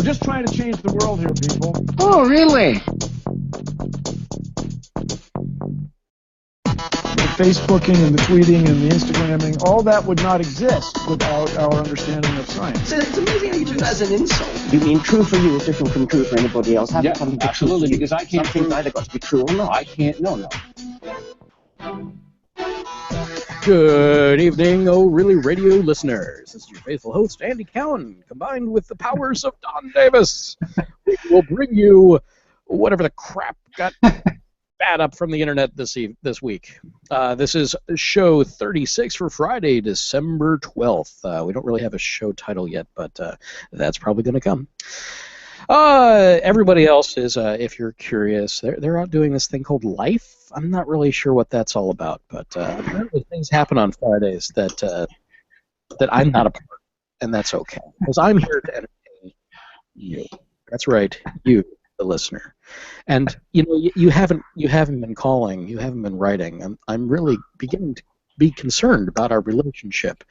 just trying to change the world here, people. Oh, really? The Facebooking and the tweeting and the Instagramming, all that would not exist without our understanding of science. It's amazing how you took that as an insult. You mean true for you is different from true for anybody else? Yeah, absolutely, because I can't Something's prove... either got to be true or not. I can't, no. Good evening, ORly radio listeners. This is your faithful host, Andy Cowan, combined with the powers of Don Davis. We will bring you whatever the crap got bad up from the internet this week. This is show 36 for Friday, December 12th. We don't really have a show title yet, but that's probably going to come. Everybody else is, if you're curious, they're out doing this thing called Life. I'm not really sure what that's all about, but apparently things happen on Fridays that I'm not a part of, and that's okay, because I'm here to entertain you. That's right, you, the listener. And you haven't been calling, you haven't been writing. I'm really beginning to be concerned about our relationship.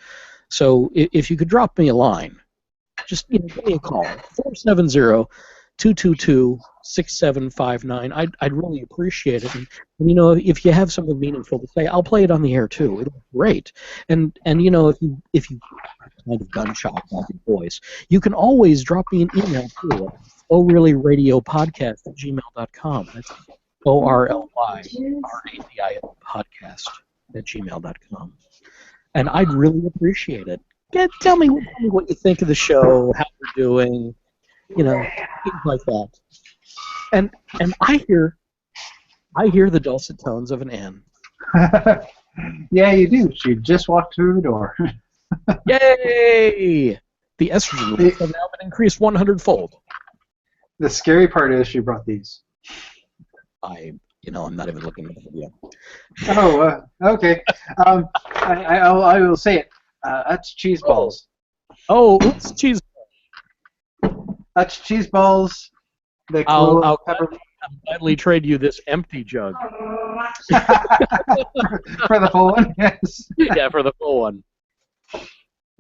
So if you could drop me a line. Just give me a call, 470-222-6759. I'd really appreciate it. And if you have something meaningful to say, I'll play it on the air too. It'll be great. And if you kind of gunshot off your voice, you can always drop me an email too at orlyradiopodcast@gmail.com. That's ORLYRADIO podcast@gmail.com. And I'd really appreciate it. Tell me what you think of the show, how we're doing, things like that. And I hear the dulcet tones of an Anne. Yeah, you do. She just walked through the door. Yay! The estrogen levels have now been increased 100-fold. The scary part is she brought these. I'm not even looking at the video. Oh, okay. I will say it. That's cheese balls. Oh, oops, cheese. That's cheese balls. I'll gladly trade you this empty jug. For the full one, yes. Yeah, for the full one.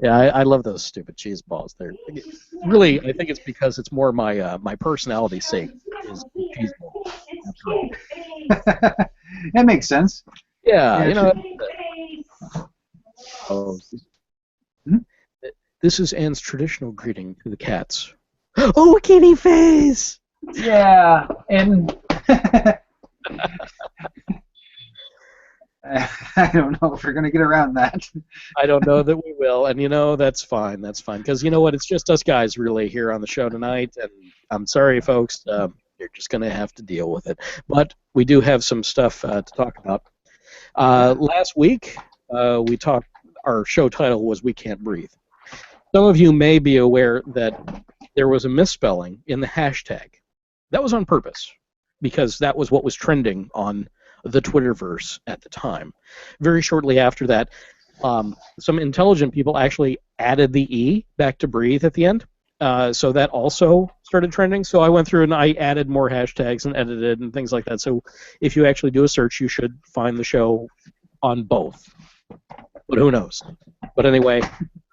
Yeah, I love those stupid cheese balls. They're really, I think it's because it's more my personality's sake is cheese balls. That makes sense. Yeah, Oh. This is Anne's traditional greeting to the cats. Oh, kitty face! Yeah, and I don't know if we're going to get around that. I don't know that we will, and that's fine. That's fine, because you know what? It's just us guys really here on the show tonight, and I'm sorry, folks. You're just going to have to deal with it. But we do have some stuff to talk about. Last week, we talked. Our show title was "We Can't Breathe." Some of you may be aware that there was a misspelling in the hashtag. That was on purpose, because that was what was trending on the Twitterverse at the time. Very shortly after that, some intelligent people actually added the E back to breathe at the end, so that also started trending. So I went through and I added more hashtags and edited and things like that. So if you actually do a search, you should find the show on both. But who knows? But anyway,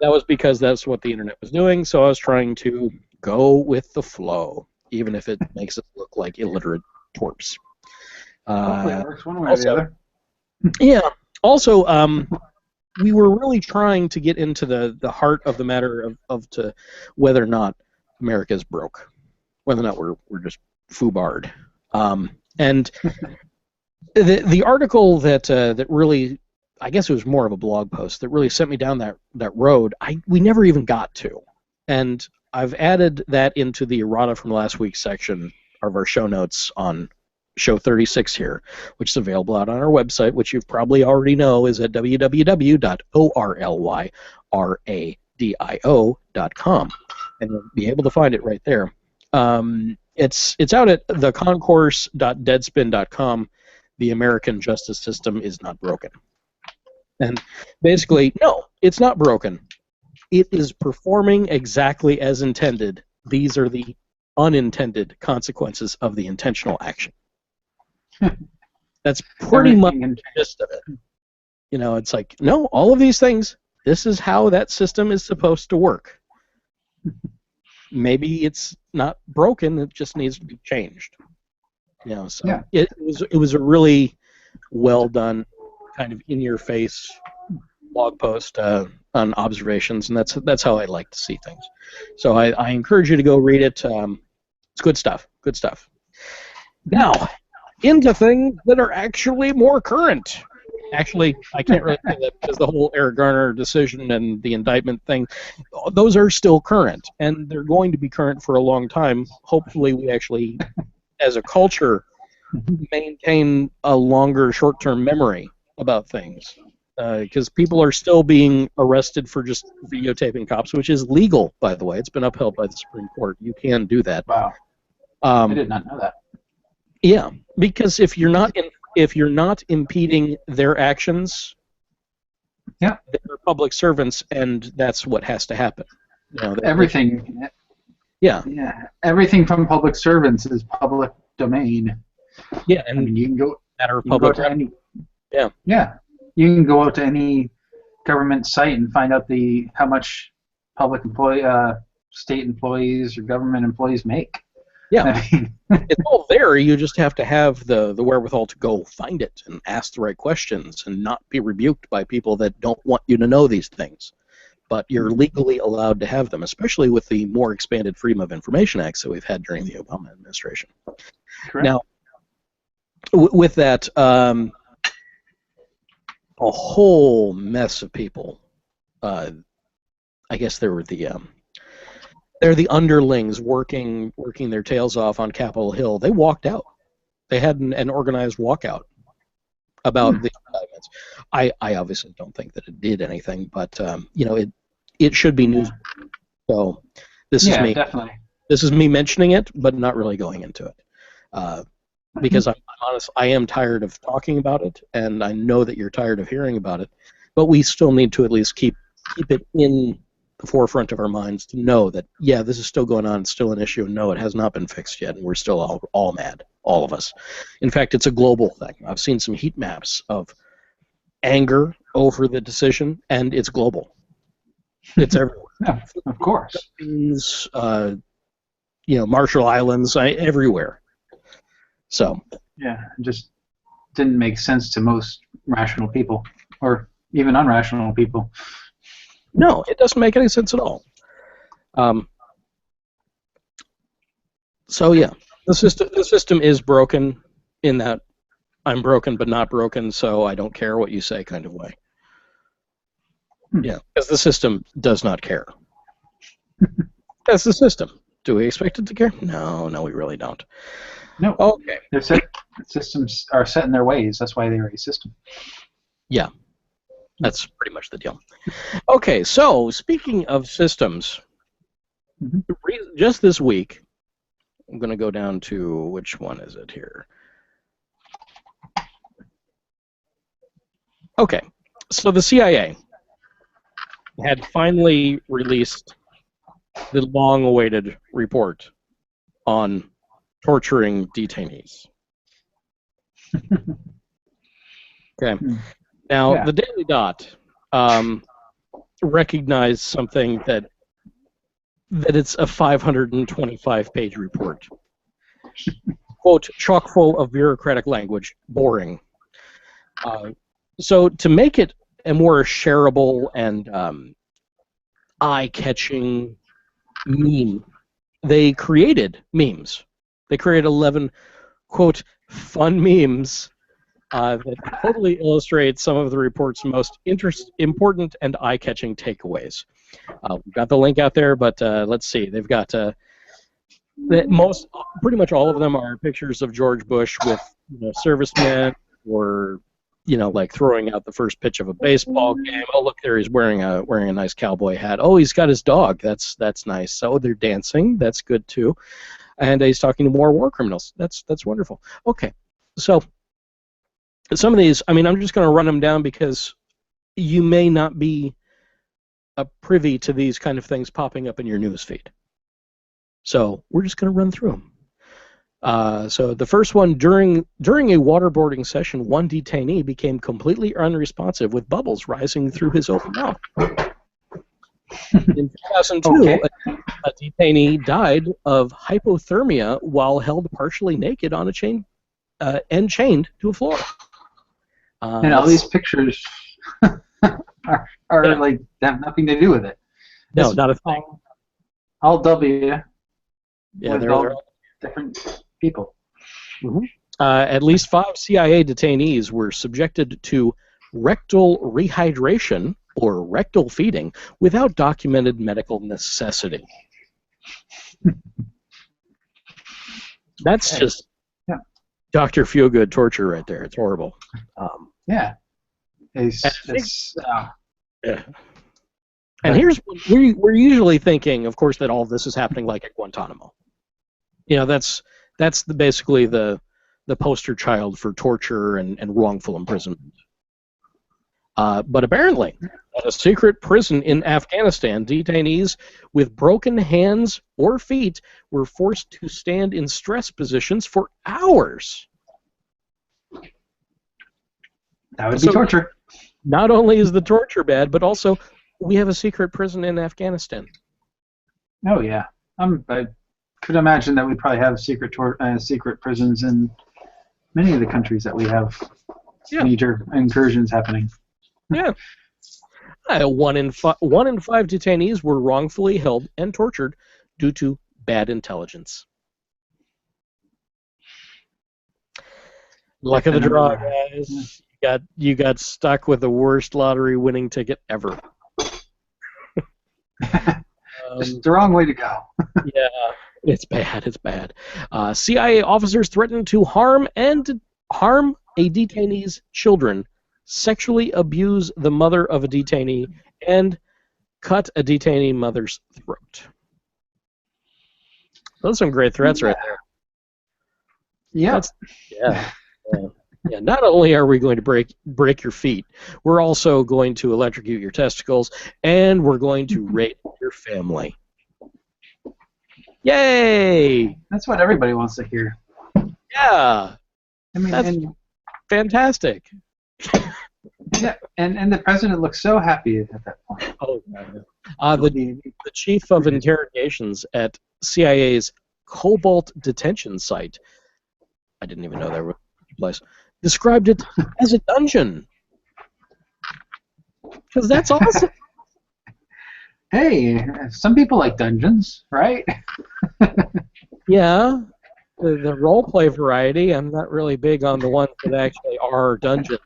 that was because that's what the internet was doing, so I was trying to go with the flow, even if it makes it look like illiterate twerps. Hopefully it works one way or the other. Yeah. Also, we were really trying to get into the heart of the matter of to whether or not America's broke, whether or not we're just foobarred. And the article that really, I guess it was more of a blog post that really sent me down that road, we never even got to. And I've added that into the Errata from last week's section of our show notes on show 36 here, which is available out on our website, which you probably already know is at www.orlyradio.com. And you'll be able to find it right there. It's out at theconcourse.deadspin.com. The American justice system is not broken. And basically, no, it's not broken. It is performing exactly as intended. These are the unintended consequences of the intentional action. That's pretty much the gist of it. It's like, no, all of these things, this is how that system is supposed to work. maybe it's not broken; it just needs to be changed. So it was a really well done, kind of in your face blog post on observations, and that's how I like to see things. So I encourage you to go read it. It's good stuff. Good stuff. Now, into things that are actually more current. Actually, I can't really say that because the whole Eric Garner decision and the indictment thing, those are still current, and they're going to be current for a long time. Hopefully, we actually, as a culture, maintain a longer short-term memory about things. Because people are still being arrested for just videotaping cops, which is legal, by the way. It's been upheld by the Supreme Court. You can do that. Wow. I did not know that. Yeah, because if you're not impeding their actions, they're public servants, and that's what has to happen. Everything. Yeah. Yeah. Everything from public servants is public domain. Yeah, and I mean, you can go. Matter of public. Yeah. Yeah. You can go out to any government site and find out how much public state employees or government employees make. Yeah, I mean, it's all there. You just have to have the wherewithal to go find it and ask the right questions and not be rebuked by people that don't want you to know these things. But you're legally allowed to have them, especially with the more expanded Freedom of Information Acts that we've had during the Obama administration. correct. Now, with that, a whole mess of people. I guess they're the underlings working their tails off on Capitol Hill. They walked out. They had an organized walkout about the indictments. I obviously don't think that it did anything, but it should be news. So this is me. Definitely. This is me mentioning it, but not really going into it. Because I'm honest, I am tired of talking about it, and I know that you're tired of hearing about it, but we still need to at least keep it in the forefront of our minds to know that, yeah, this is still going on, it's still an issue, and no, it has not been fixed yet, and we're still all mad, all of us. In fact, it's a global thing. I've seen some heat maps of anger over the decision, and it's global. It's everywhere. Yeah, of course. Marshall Islands, everywhere. So. Yeah, it just didn't make sense to most rational people, or even unrational people. No, it doesn't make any sense at all. So yeah, the system is broken in that I'm broken but not broken, so I don't care what you say kind of way. Yeah, because the system does not care. That's the system. Do we expect it to care? No, we really don't. No. Okay. Systems are set in their ways. That's why they're a system. Yeah. That's pretty much the deal. Okay, so speaking of systems, just this week, I'm going to go down to, which one is it here? Okay, so the CIA had finally released the long-awaited report on torturing detainees. Okay. Now, the Daily Dot recognized something that it's a 525-page report. Quote, chock full of bureaucratic language, boring. So to make it a more shareable and eye-catching meme, they created memes. They created 11, quote, fun memes that totally illustrate some of the report's most important and eye-catching takeaways. We've got the link out there, but let's see. They've got pretty much all of them are pictures of George Bush with servicemen, or like throwing out the first pitch of a baseball game. Oh, look there, he's wearing a nice cowboy hat. Oh, he's got his dog. That's nice. So they're dancing. That's good too. And he's talking to more war criminals. That's wonderful. Okay, so some of these, I mean, I'm just going to run them down because you may not be privy to these kind of things popping up in your news feed. So we're just going to run through them. So the first one, during a waterboarding session, one detainee became completely unresponsive with bubbles rising through his open mouth. In 2002, A detainee died of hypothermia while held partially naked on a chain and chained to a floor. And all these pictures are like have nothing to do with it. No, It's not a thing. All W. Yeah, with they're all different people. Mm-hmm. At least 5 CIA detainees were subjected to rectal rehydration or rectal feeding without documented medical necessity. That's just Dr. Feelgood torture right there. It's horrible. Yeah. Yeah. And here's we're usually thinking, of course, that all of this is happening like at Guantanamo. You know, that's basically the poster child for torture and wrongful imprisonment. But apparently, at a secret prison in Afghanistan, detainees with broken hands or feet were forced to stand in stress positions for hours. That would be torture. Not only is the torture bad, but also we have a secret prison in Afghanistan. Oh yeah, I could imagine that we probably have secret prisons in many of the countries that we have major incursions happening. Yeah. 1 in 5 detainees were wrongfully held and tortured due to bad intelligence. Luck of the draw, guys. You got stuck with the worst lottery winning ticket ever. Just the wrong way to go. Yeah, it's bad. It's bad. CIA officers threatened to harm a detainee's children, sexually abuse the mother of a detainee, and cut a detainee mother's throat. Those are some great threats right there. Yep. Yeah. Not only are we going to break your feet, we're also going to electrocute your testicles, and we're going to rape your family. Yay! That's what everybody wants to hear. Yeah. I mean, that's fantastic. Yeah, and the president looks so happy at that point. Oh, the chief of interrogations at CIA's Cobalt detention site, I didn't even know that was a place, described it as a dungeon. Because that's awesome. Hey, some people like dungeons, right? Yeah. The role-play variety, I'm not really big on the ones that actually are dungeon.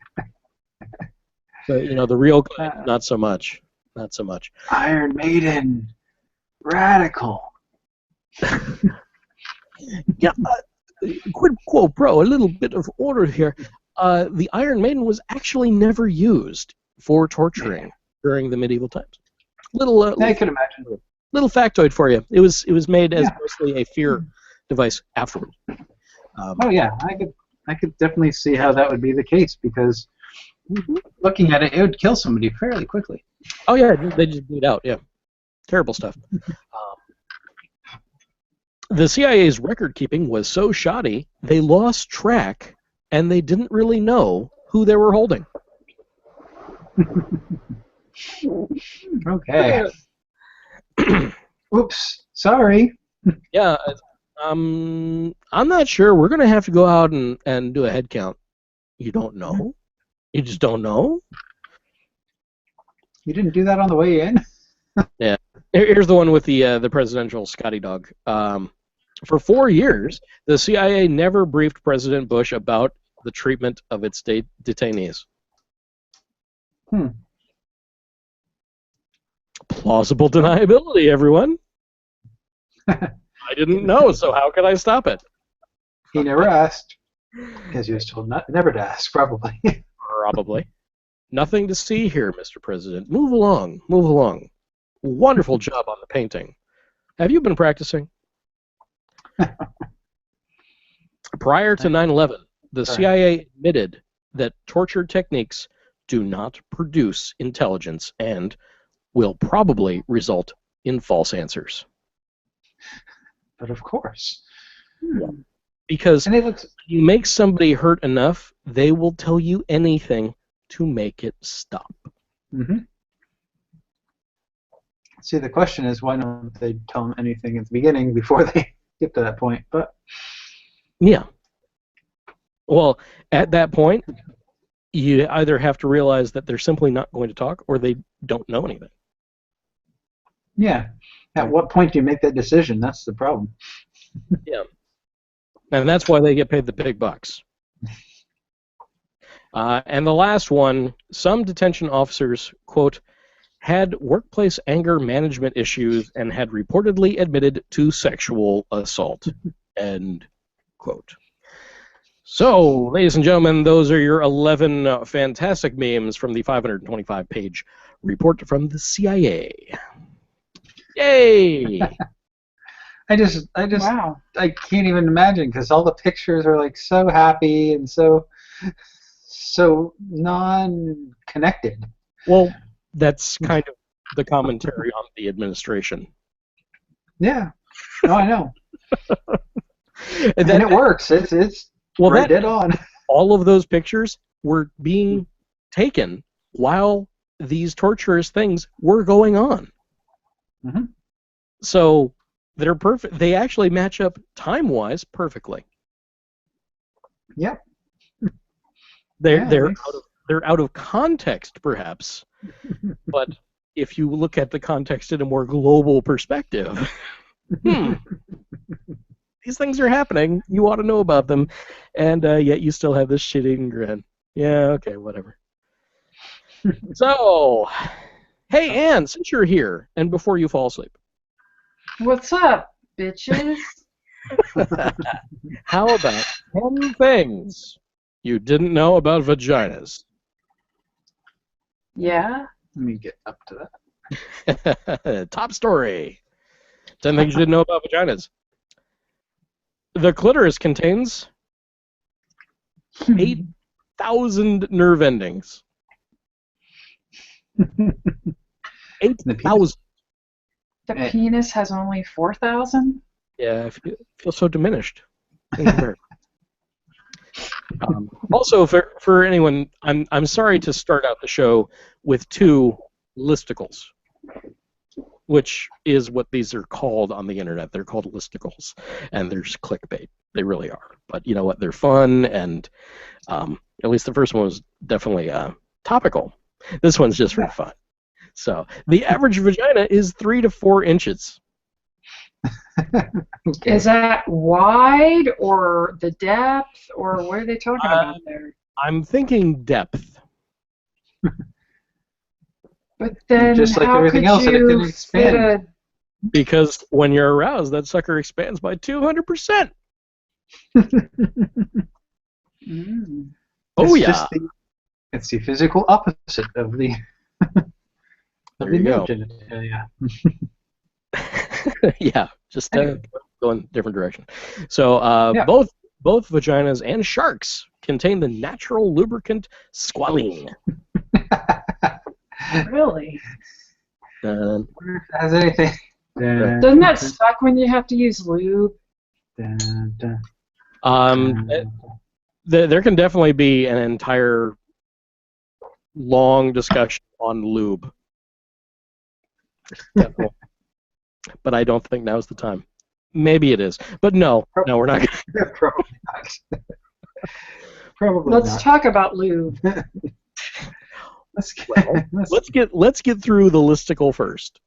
But, you know, the real kind, not so much. Not so much. Iron Maiden. Radical. Yeah, quid quo pro, a little bit of order here. The Iron Maiden was actually never used for torturing during the medieval times. I could imagine. Little factoid for you. It was made as mostly a fear device afterward. Oh yeah, I could definitely see how that would be the case because looking at it, it would kill somebody fairly quickly. Oh yeah, they just bleed out. Yeah, terrible stuff. The CIA's record keeping was so shoddy they lost track and they didn't really know who they were holding. Okay. Oops. Sorry. Yeah. I'm not sure. We're gonna have to go out and do a head count. You don't know? You just don't know? You didn't do that on the way in? Yeah. Here's the one with the presidential Scotty dog. For 4 years, the CIA never briefed President Bush about the treatment of its detainees. Plausible deniability, everyone. I didn't know, so how could I stop it? He never asked. Because he was told never to ask, probably. Probably. Nothing to see here, Mr. President. Move along. Move along. Wonderful job on the painting. Have you been practicing? Prior to 9/11, the CIA admitted that torture techniques do not produce intelligence and will probably result in false answers. But of course. Yeah. Because you make somebody hurt enough, they will tell you anything to make it stop. See, the question is, why don't they tell them anything at the beginning before they get to that point? But yeah. Well, at that point, you either have to realize that they're simply not going to talk, or they don't know anything. yeah, at what point do you make that decision? That's the problem. Yeah. And that's why they get paid the big bucks. And the last one, some detention officers, quote, had workplace anger management issues and had reportedly admitted to sexual assault, end quote. So, ladies and gentlemen, those are your 11 fantastic memes from the 525-page report from the CIA. Yay! Wow. I can't even imagine, because all the pictures are like so happy and so non-connected. Well, that's kind of the commentary on the administration. Yeah. No, I know. and it works. It's right dead on. All of those pictures were being taken while these torturous things were going on. Mm-hmm. So they're perfect. They actually match up time-wise perfectly. Yep. They're out of context, perhaps, but if you look at the context in a more global perspective, these things are happening. You ought to know about them, and yet you still have this shitting grin. Yeah, okay, whatever. So, hey, Anne, since you're here, and before you fall asleep, what's up, bitches? how about 10 things you didn't know about vaginas? Yeah. Let me get up to that. Top story. 10 things you didn't know about vaginas. The clitoris contains 8,000 nerve endings. 8,000. The penis has only 4,000? Yeah, I feel so diminished. Also, for anyone, I'm sorry to start out the show with 2 listicles, which is what these are called on the internet. They're called listicles, and there's clickbait. They really are. But you know what? They're fun, and at least the first one was definitely topical. This one's just for fun. So the average vagina is 3 to 4 inches. Okay. Is that wide, or the depth, or what are they talking about there? I'm thinking depth. But then, just like everything else, it can expand. Because when you're aroused, that sucker expands by 200%. Oh yeah. It's the physical opposite of the. There you go. Yeah. Yeah, just going different direction. So both vaginas and sharks contain the natural lubricant squalene. Really? Has anything? Doesn't that suck when you have to use lube? There can definitely be an entire long discussion on lube. Definitely. But I don't think now's the time. Maybe it is, but no, we're not. Probably not. Probably Let's not. talk about lube. Let's get through the listicle first.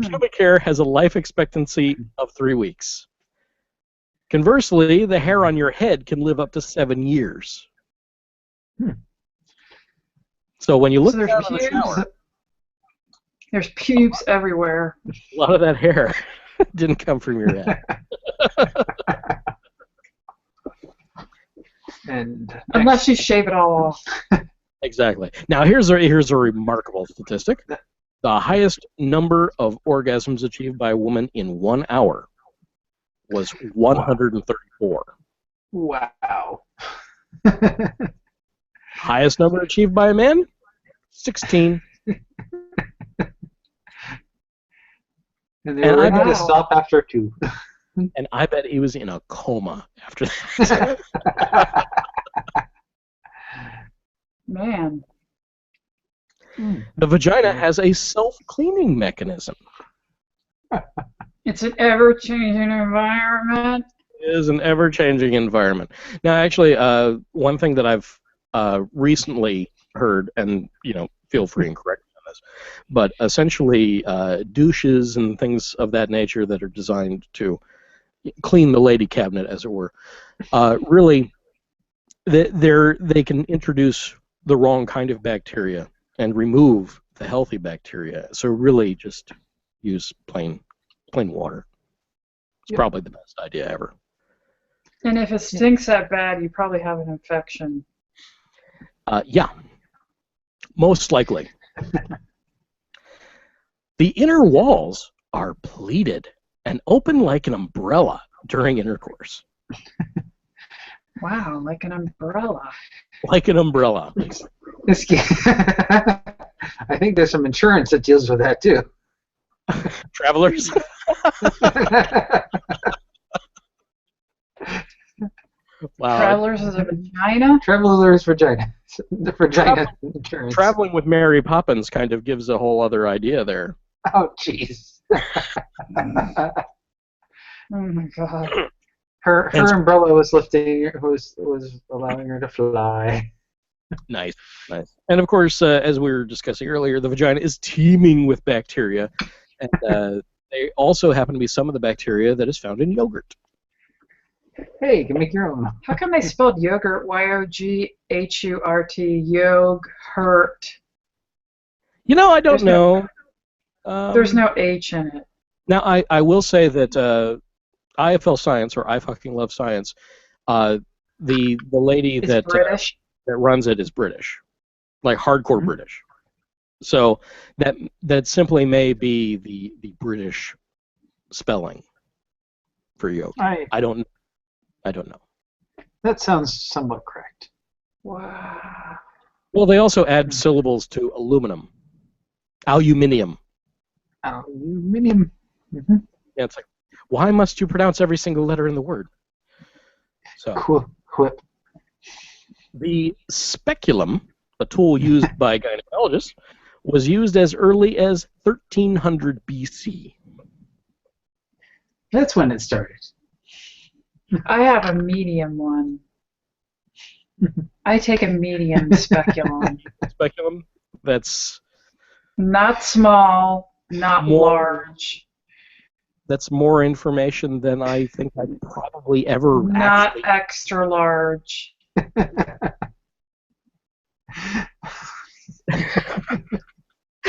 Pubic hair has a life expectancy of 3 weeks. Conversely, the hair on your head can live up to 7 years. So when you look down in the shower, there's pubes everywhere. A lot of that hair didn't come from your head. And unless you shave it all off. Exactly. Now here's a remarkable statistic. The highest number of orgasms achieved by a woman in 1 hour was 134. Wow. Highest number achieved by a man? 16. And they were ready to stop after 2. And I bet he was in a coma after that. Man. The vagina has a self-cleaning mechanism. It's an ever-changing environment. It is an ever-changing environment. Now, actually, one thing that I've recently heard, and feel free and correct me on this, but essentially, douches and things of that nature that are designed to clean the lady cabinet, as it were, really, they can introduce the wrong kind of bacteria and remove the healthy bacteria. So really, just use plain water. It's probably the best idea ever. And if it stinks that bad, you probably have an infection. Yeah, most likely. The inner walls are pleated and open like an umbrella during intercourse. Wow, like an umbrella. Like an umbrella. I think there's some insurance that deals with that too. Travelers? Wow. Travelers is a vagina? Travelers vagina. The vagina insurance. Traveling with Mary Poppins kind of gives a whole other idea there. Oh, jeez. Oh my god. Her umbrella was lifting, was allowing her to fly. Nice. And of course, as we were discussing earlier, the vagina is teeming with bacteria, and they also happen to be some of the bacteria that is found in yogurt. Hey, you can make your own. How come they spelled yogurt Y-O-G-H-U-R-T, yogurt? I don't know. There's no H in it. Now, I will say that IFL Science, or I Fucking Love Science, the lady It's that British. that runs it is British, like hardcore British. So that simply may be the British spelling for yogurt. I don't know. That sounds somewhat correct. Wow. Well, they also add syllables to aluminium. Aluminium. Aluminium. Mm-hmm. Yeah, it's like, why must you pronounce every single letter in the word? So Cool. Quip. the speculum, a tool used by gynecologists, was used as early as 1300 BC. That's when it started. I have a medium one. I take a medium speculum. Speculum? That's Not small, not large. That's more information than I think I probably ever Not actually... extra large.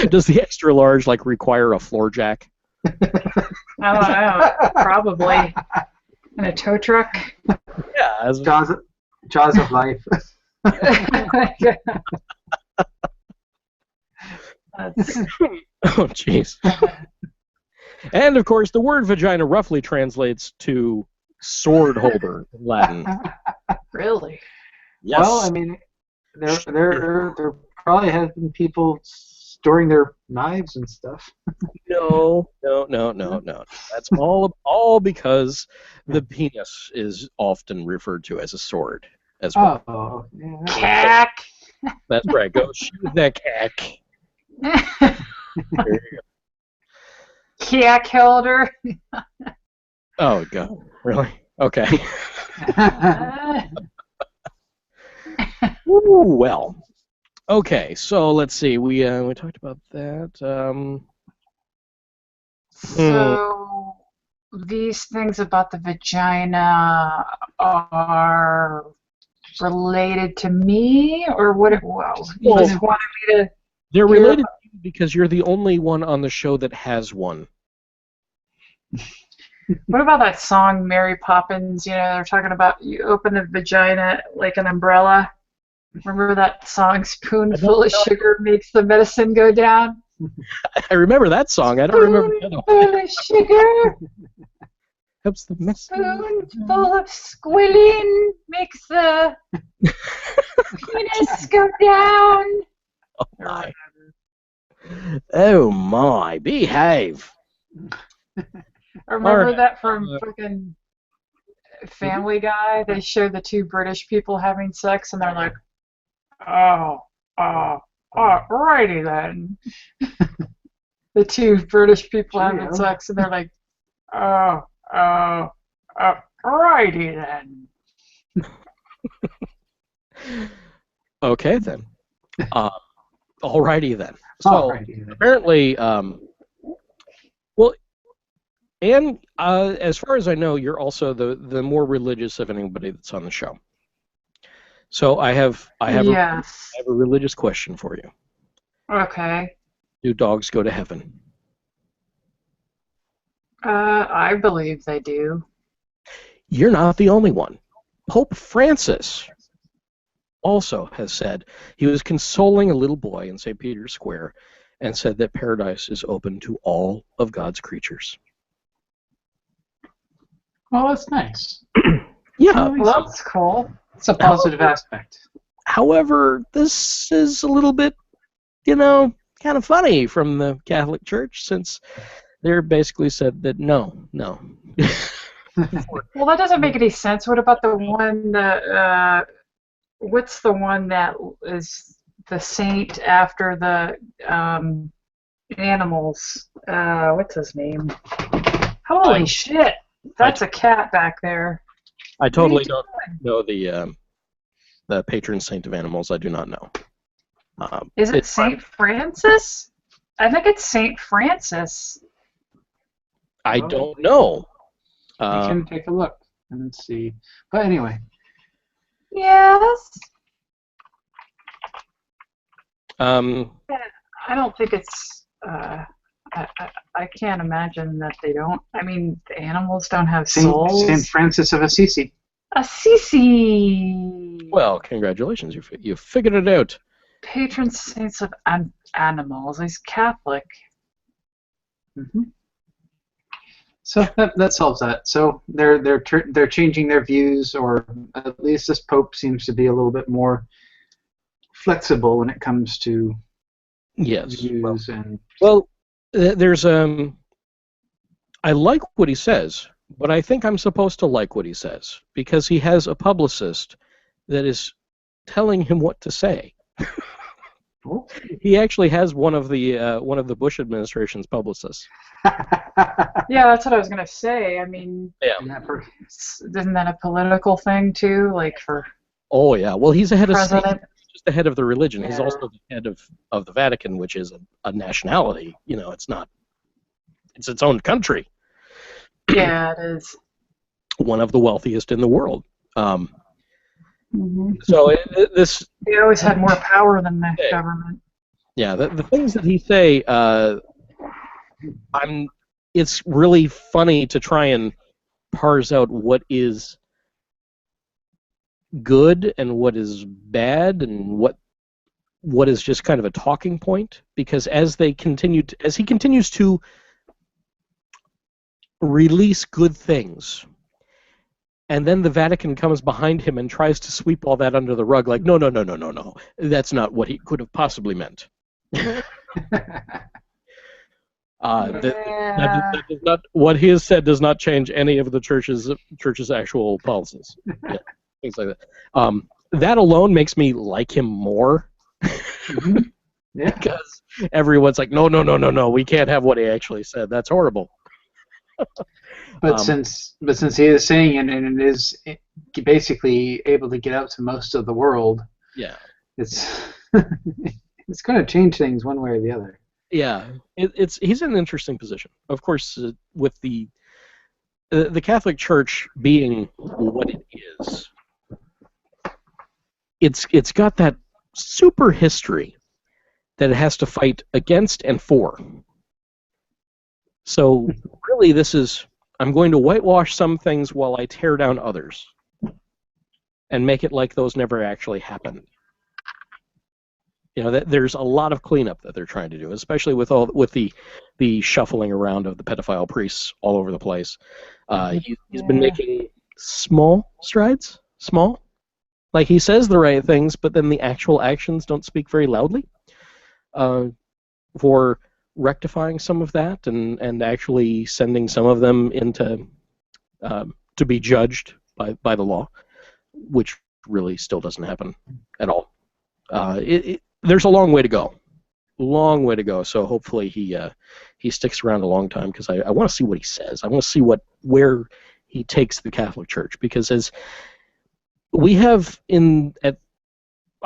Does the extra large require a floor jack? I don't know. Probably. And a tow truck. Yeah. Jaws of life. Oh, jeez. And of course, the word vagina roughly translates to sword holder in Latin. Really? Yes. Well, I mean, there probably have been people storing their knives and stuff. No. That's all because the penis is often referred to as a sword as well. Oh, yeah. Cack. That's right. Go shoot that cack. There you go. Cack holder. Oh God, really? Okay. Ooh, well. Okay, so let's see. We talked about that. So these things about the vagina are related to me, or what? You just wanted me to. They're related to you because you're the only one on the show that has one. What about that song, Mary Poppins? They're talking about you open the vagina like an umbrella. Remember that song, Spoonful of Sugar Makes the Medicine Go Down? I remember that song. I don't remember the other one. Spoonful of sugar, Helps the mess. spoonful of squilling makes the penis go down. Oh my, behave. I remember that from fucking Family Guy. They show the two British people having sex, and they're like, oh, Alrighty then. The two British people having sex, and they're like, alrighty then. Okay then. Alrighty then. So apparently, well, and as far as I know, you're also the more religious of anybody that's on the show. So I have a religious question for you. Okay. Do dogs go to heaven? I believe they do. You're not the only one. Pope Francis also has said he was consoling a little boy in St. Peter's Square and said that paradise is open to all of God's creatures. Well, that's nice. Yeah. Well, that's cool. It's a positive aspect. However, this is a little bit, kind of funny from the Catholic Church, since they're basically said that no. Well, that doesn't make any sense. What about the one that, what's the one that is the saint after the animals? What's his name? Holy shit! That's a cat back there. I totally don't know the patron saint of animals. I do not know. Is it Saint Francis? I think it's Saint Francis. I don't know. You can take a look and see. But anyway. Yes. I don't think it's. I can't imagine that they don't. I mean, the animals don't have souls. Saint Francis of Assisi. Assisi. Well, congratulations, you figured it out. Patron saints of animals. He's Catholic. Mm-hmm. So that solves that. So they're changing their views, or at least this Pope seems to be a little bit more flexible when it comes to views there's I like what he says, but I think I'm supposed to like what he says because he has a publicist that is telling him what to say. He actually has one of the Bush administration's publicists. Yeah, that's what I was gonna say. I mean, isn't that a political thing too? Like for oh yeah, well he's the head president. of state, just the head of the religion. Yeah. He's also the head of the Vatican, which is a nationality. It's not. It's its own country. Yeah, it is. One of the wealthiest in the world. Mm-hmm. So they always had more power than the government. Yeah, the things that he say, it's really funny to try and parse out what is good and what is bad and what is just kind of a talking point, because as he continues to release good things, and then the Vatican comes behind him and tries to sweep all that under the rug, like, no, that's not what he could have possibly meant. That does not, what he has said does not change any of the church's actual policies. Yeah, things like that. That alone makes me like him more. Yeah. Because everyone's like, no, we can't have what he actually said. That's horrible. But since he is saying it and it is basically able to get out to most of the world, yeah, it's it's going to change things one way or the other. Yeah, he's in an interesting position. Of course, with the Catholic Church being what it is, it's got that super history that it has to fight against and for. So really, I'm going to whitewash some things while I tear down others, and make it like those never actually happened. There's a lot of cleanup that they're trying to do, especially with the shuffling around of the pedophile priests all over the place. He's been making small strides, like he says the right things, but then the actual actions don't speak very loudly. For rectifying some of that and actually sending some of them into to be judged by the law, which really still doesn't happen at all. there's a long way to go. Long way to go. So hopefully he sticks around a long time, because I want to see what he says. I want to see where he takes the Catholic Church, because as we have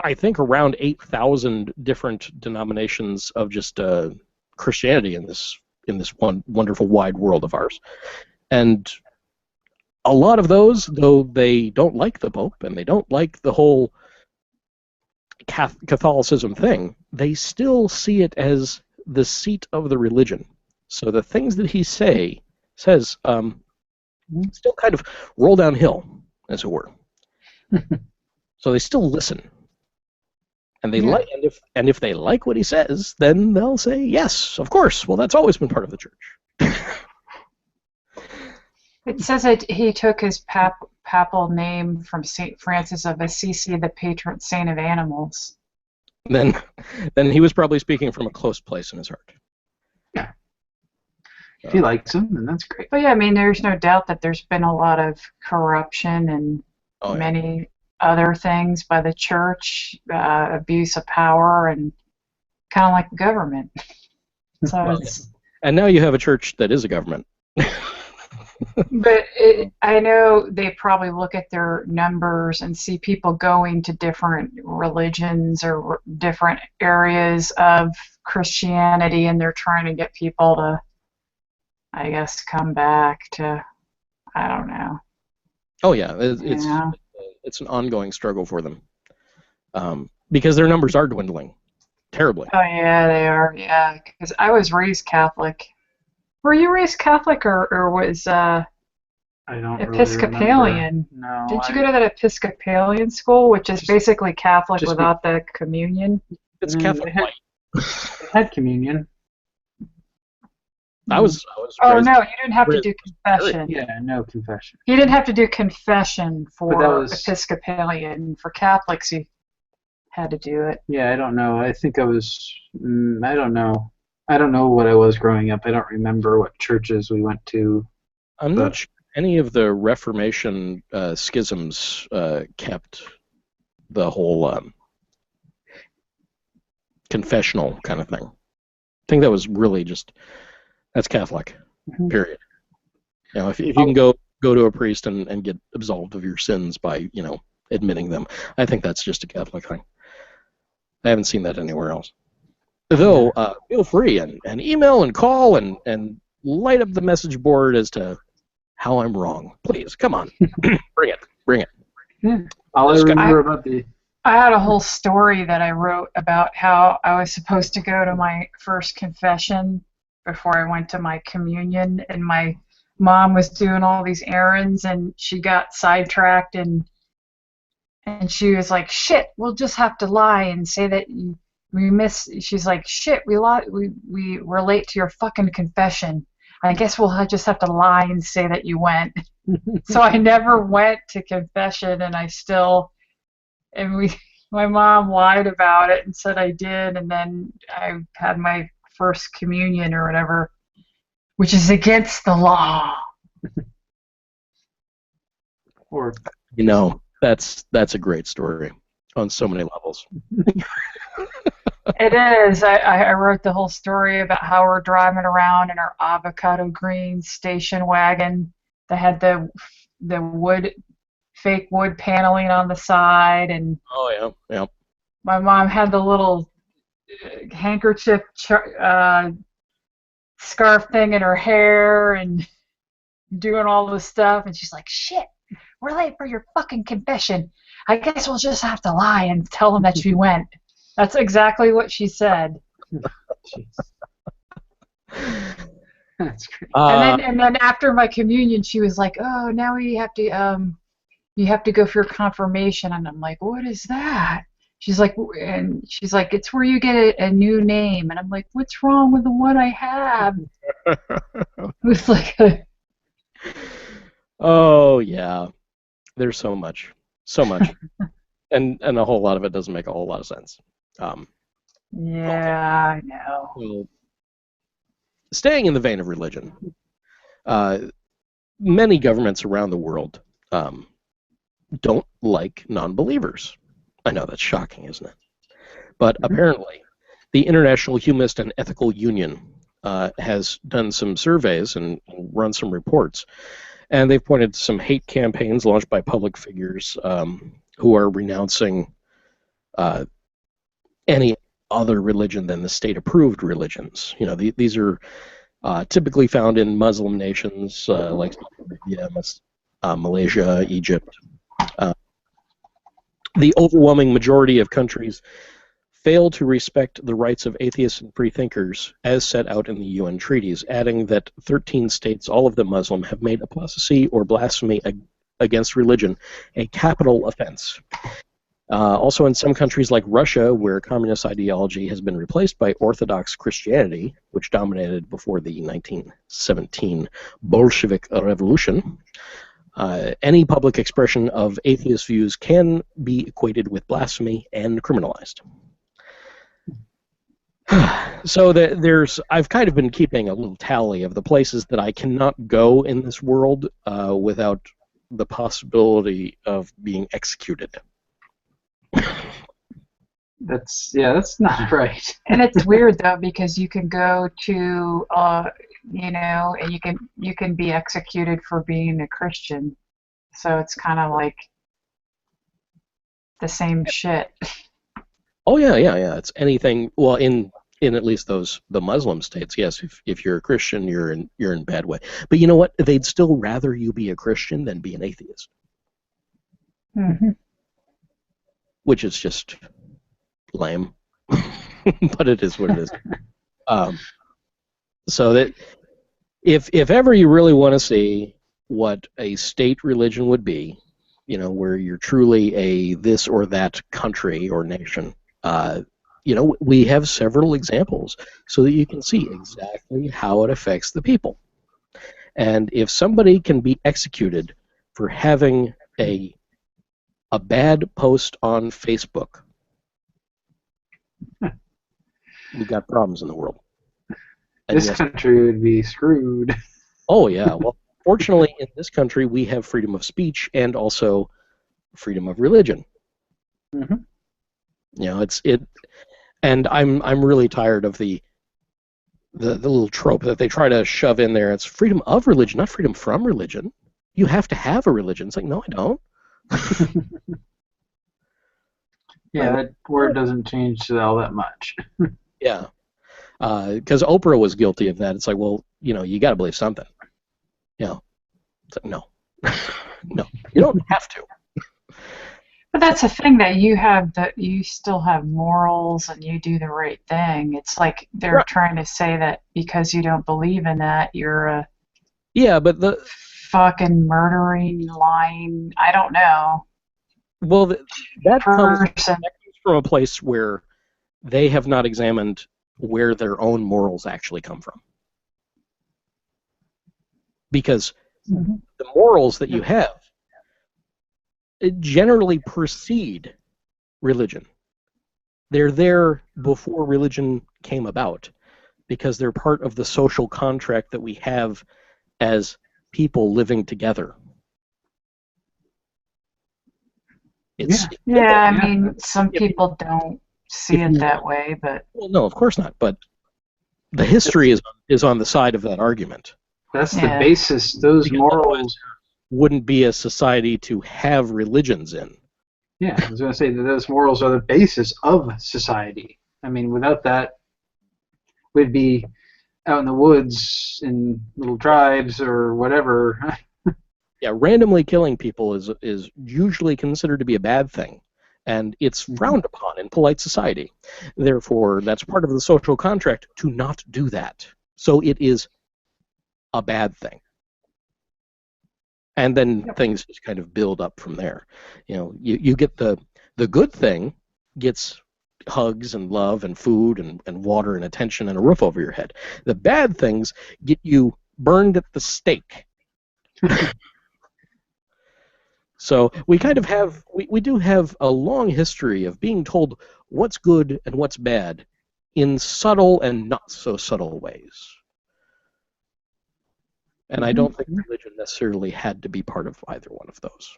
I think around 8,000 different denominations of just Christianity in this one wonderful wide world of ours, and a lot of those, though they don't like the Pope and they don't like the whole Catholicism thing, they still see it as the seat of the religion. So the things that he says still kind of roll downhill, as it were. So they still listen. And if they like what he says, then they'll say yes, of course. Well, that's always been part of the church. It says that he took his papal name from Saint Francis of Assisi, the patron saint of animals. Then he was probably speaking from a close place in his heart. Yeah. If he likes him, then that's great. But yeah, I mean, there's no doubt that there's been a lot of corruption and many other things by the church, abuse of power, and kind of like the government. So and now you have a church that is a government. But I know they probably look at their numbers and see people going to different religions or different areas of Christianity, and they're trying to get people to, I guess, come back to, I don't know. Oh yeah, it's an ongoing struggle for them, because their numbers are dwindling terribly. Oh yeah, they are. Yeah, because I was raised Catholic. Were you raised Catholic or was I don't Episcopalian? Really no. Did you go to that Episcopalian school, which is basically Catholic without the communion? It's Catholic light. They had communion. I was Oh raised, no, you didn't have to do confession. Yeah, no confession. You didn't have to do confession for Episcopalian. For Catholics, you had to do it. Yeah, I don't know. I think I was. I don't know. I don't know what I was growing up. I don't remember what churches we went to. I'm not sure any of the Reformation schisms kept the whole confessional kind of thing. I think that was really that's Catholic, period. You know, if you can go to a priest and get absolved of your sins by, admitting them, I think that's just a Catholic thing. I haven't seen that anywhere else. Though, feel free and email and call and light up the message board as to how I'm wrong. Please, come on. Bring it. Yeah. All I remember about I had a whole story that I wrote about how I was supposed to go to my first confession before I went to my communion, and my mom was doing all these errands, and she got sidetracked, and she was like, "Shit, we'll just have to lie and say that we miss." She's like, "Shit, we were late to your fucking confession. I guess we'll just have to lie and say that you went." So I never went to confession, and my mom lied about it and said I did, and then I had my first communion or whatever, which is against the law. Or that's a great story on so many levels. It is. I wrote the whole story about how we're driving around in our avocado green station wagon that had the fake wood paneling on the side, and yeah. my mom had the little handkerchief scarf thing in her hair and doing all this stuff, and she's like, "Shit, we're late for your fucking confession. I guess we'll just have to lie and tell them that you went." That's exactly what she said. That's great. And then after my communion, she was like, "Oh, now you have to go for your confirmation." And I'm like, "What is that?" She's like, "It's where you get a new name." And I'm like, "What's wrong with the one I have?" It was like Oh yeah, there's so much, and a whole lot of it doesn't make a whole lot of sense. Yeah, I know. Well, staying in the vein of religion, many governments around the world don't like non-believers. I know that's shocking, isn't it? But apparently, the International Humanist and Ethical Union has done some surveys and run some reports, and they've pointed to some hate campaigns launched by public figures who are renouncing any other religion than the state-approved religions. You know, these are typically found in Muslim nations like Saudi Arabia, Malaysia, Egypt. The overwhelming majority of countries fail to respect the rights of atheists and freethinkers as set out in the UN treaties, adding that 13 states, all of them Muslim, have made apostasy or blasphemy against religion a capital offense. Also in some countries like Russia, where communist ideology has been replaced by Orthodox Christianity, which dominated before the 1917 Bolshevik Revolution, any public expression of atheist views can be equated with blasphemy and criminalized. So I've kind of been keeping a little tally of the places that I cannot go in this world without the possibility of being executed. That's not right. And it's weird though, because you can go to and you can be executed for being a Christian. So it's kind of like the same shit. Oh yeah. It's anything. Well, in at least the Muslim states, yes. If you're a Christian, you're in bad way. But you know what? They'd still rather you be a Christian than be an atheist. Mm-hmm. Which is just lame, but it is what it is. So that if ever you really want to see what a state religion would be, you know, where you're truly a this or that country or nation, you know, we have several examples so that you can see exactly how it affects the people. And if somebody can be executed for having a bad post on Facebook, we've got problems in the world. And This country would be screwed. Oh yeah. Well, fortunately, in this country, we have freedom of speech and also freedom of religion. Mm-hmm. You know, and I'm really tired of the little trope that they try to shove in there. It's freedom of religion, not freedom from religion. You have to have a religion. It's like, no, I don't. Yeah, that word doesn't change all that much. Yeah, because Oprah was guilty of that. It's like, well, you know, you got to believe something. You know, it's like, no, no, you don't have to. But that's the thing, that you still have morals and you do the right thing. It's like they're Right. trying to say that because you don't believe in that, you're a But the fucking murdering, lying, I don't know, that comes person. from a place where they have not examined where their own morals actually come from. Because Mm-hmm. the morals that you have generally precede religion. They're there before religion came about because they're part of the social contract that we have as people living together. Yeah, I mean, some people don't see it that way, but Well, no, of course not. But the history is on the side of that argument. That's the Yeah. basis. Those Because morals. Wouldn't be a society to have religions in. Yeah, I was going to say that those morals are the basis of society. I mean, without that, we'd be out in the woods in little tribes or whatever. Yeah, randomly killing people is usually considered to be a bad thing, and it's frowned upon in polite society. Therefore, that's part of the social contract to not do that. So it is a bad thing. And then things just kind of build up from there. You know, you get the good thing gets hugs and love and food and water and attention and a roof over your head. The bad things get you burned at the stake. So we kind of have, we do have a long history of being told what's good and what's bad in subtle and not so subtle ways. And I don't think religion necessarily had to be part of either one of those.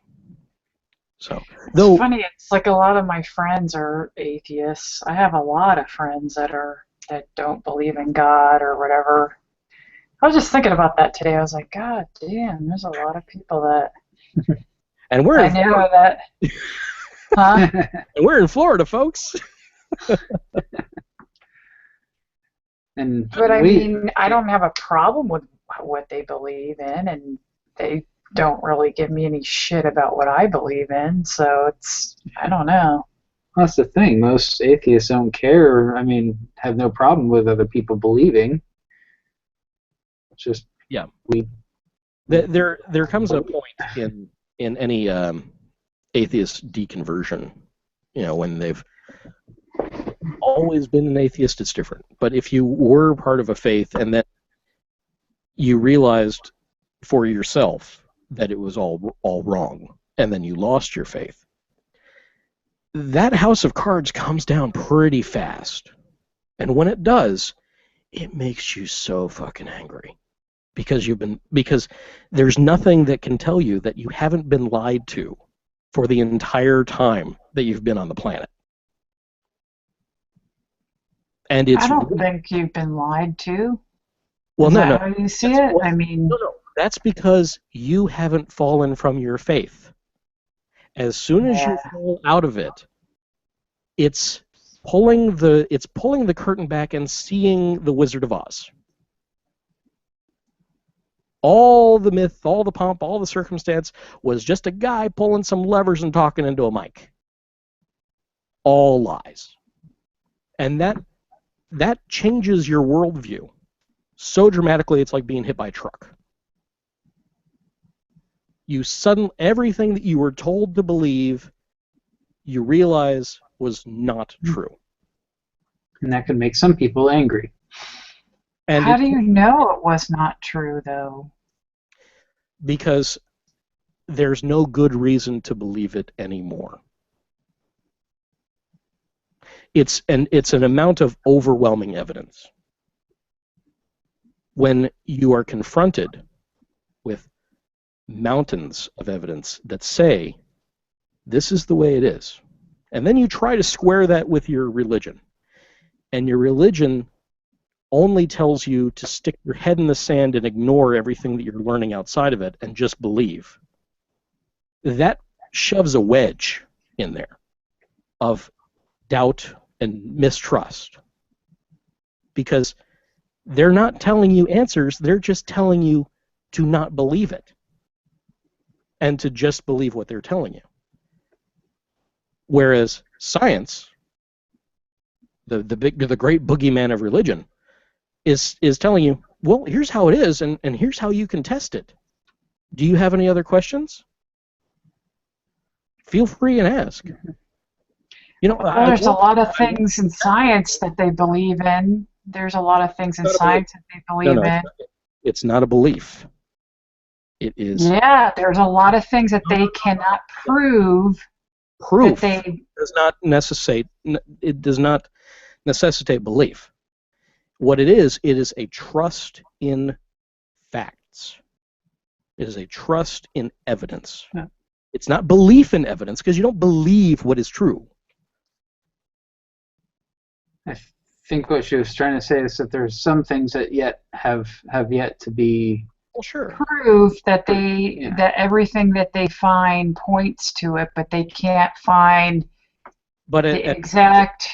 So, It's funny. It's like a lot of my friends are atheists. I have a lot of friends that don't believe in God or whatever. I was just thinking about that today. I was like, God damn, there's a lot of people that and we're I know that. Huh? and we're in Florida, folks. But I mean, I don't have a problem with what they believe in, and they don't really give me any shit about what I believe in. So I don't know. That's the thing. Most atheists don't care. I mean, have no problem with other people believing. It's just There comes a point in any atheist deconversion, when they've always been an atheist, it's different. But if you were part of a faith and then you realized for yourself that it was all wrong, and then you lost your faith, that house of cards comes down pretty fast. And when it does, it makes you so fucking angry. Because there's nothing that can tell you that you haven't been lied to for the entire time that you've been on the planet. And I don't think you've been lied to. Well, Is no, that how you see it? I mean, no. That's because you haven't fallen from your faith. As soon as you fall out of it, it's pulling the curtain back and seeing the Wizard of Oz. All the myth, all the pomp, all the circumstance was just a guy pulling some levers and talking into a mic. All lies. And that changes your worldview so dramatically it's like being hit by a truck. Everything that you were told to believe, you realize was not true. And that could make some people angry. And how do you know it was not true, though? Because there's no good reason to believe it anymore. It's an amount of overwhelming evidence. When you are confronted with mountains of evidence that say, this is the way it is, and then you try to square that with your religion, and your religion only tells you to stick your head in the sand and ignore everything that you're learning outside of it and just believe, that shoves a wedge in there of doubt and mistrust. Because they're not telling you answers, they're just telling you to not believe it and to just believe what they're telling you. Whereas science, the great boogeyman of religion, is telling you, well, here's how it is, and here's how you can test it. Do you have any other questions? Feel free and ask. There's a lot of things in science that they believe in. There's a lot of things in science that they believe in. It's not a belief. It is. Yeah, there's a lot of things that they cannot prove. Proof does not necessitate. It does not necessitate belief. What it is a trust in facts. It is a trust in evidence. Yeah. It's not belief in evidence, because you don't believe what is true. I think what she was trying to say is that there's some things that have yet to be proof that that everything that they find points to it, but they can't find the exact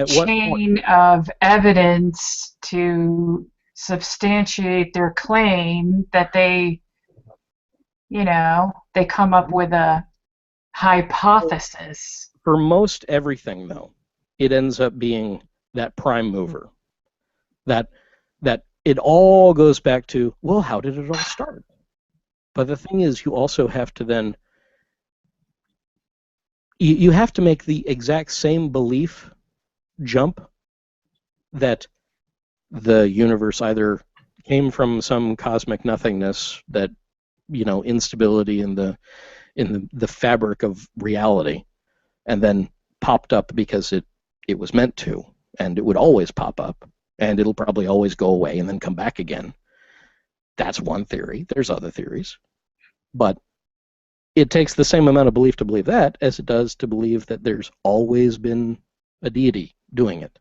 chain of evidence to substantiate their claim that they come up with a hypothesis. For most everything, though, it ends up being that prime mover. That it all goes back to, well, how did it all start? But the thing is, you also have to then you have to make the exact same belief jump that the universe either came from some cosmic nothingness, that instability in the fabric of reality, and then popped up because it was meant to, and it would always pop up, and it'll probably always go away and then come back again. That's one theory. There's other theories. But it takes the same amount of belief to believe that as it does to believe that there's always been a deity doing it.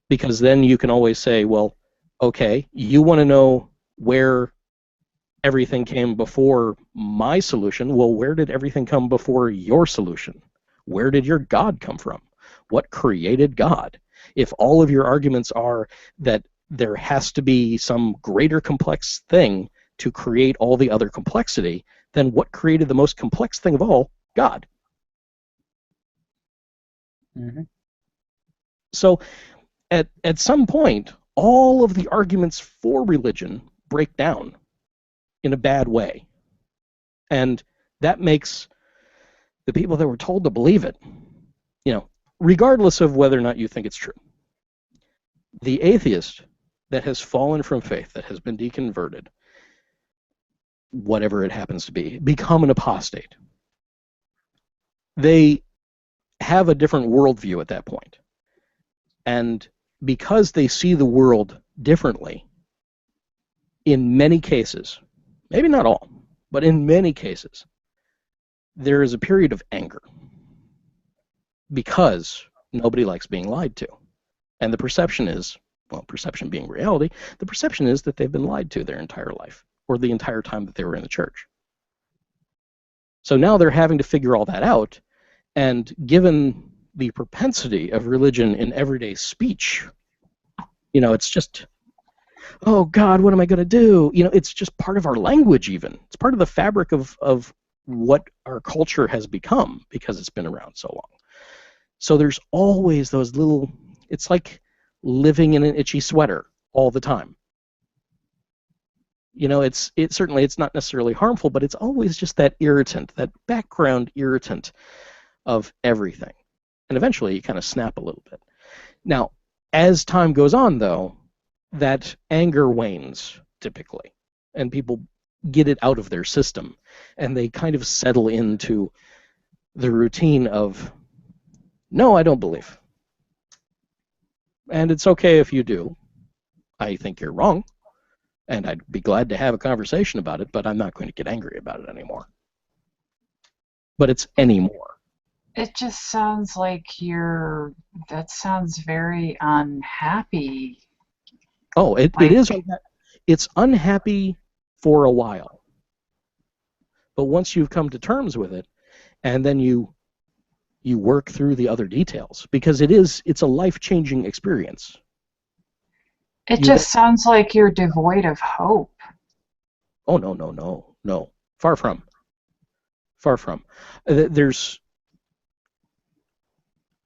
Because then you can always say, well, okay, you want to know where everything came before my solution. Well, where did everything come before your solution? Where did your God come from? What created God? If all of your arguments are that there has to be some greater complex thing to create all the other complexity, then what created the most complex thing of all? God. Mm-hmm. So at some point, all of the arguments for religion break down in a bad way. And that makes the people that were told to believe it, regardless of whether or not you think it's true, the atheist that has fallen from faith, that has been deconverted, whatever it happens to be, become an apostate, they have a different worldview at that point. And because they see the world differently, in many cases, maybe not all, but in many cases, there is a period of anger because nobody likes being lied to. And the perception is, well, perception being reality, the perception is that they've been lied to their entire life or the entire time that they were in the church. So now they're having to figure all that out, and given the propensity of religion in everyday speech, it's just, oh God, what am I going to do? It's just part of our language even. It's part of the fabric of what our culture has become because it's been around so long. So there's always those little, it's like living in an itchy sweater all the time. It's certainly, it's not necessarily harmful, but it's always just that irritant, that background irritant of everything. And eventually you kind of snap a little bit. Now, as time goes on, though, that anger wanes typically, and people get it out of their system, and they kind of settle into the routine of, no, I don't believe. And it's okay if you do. I think you're wrong, and I'd be glad to have a conversation about it, but I'm not going to get angry about it anymore. But it's anymore. It just sounds like that sounds very unhappy. Oh, it is. It's unhappy for a while. But once you've come to terms with it, and then you work through the other details, because it's a life-changing experience. It just sounds like you're devoid of hope. Oh, no. Far from.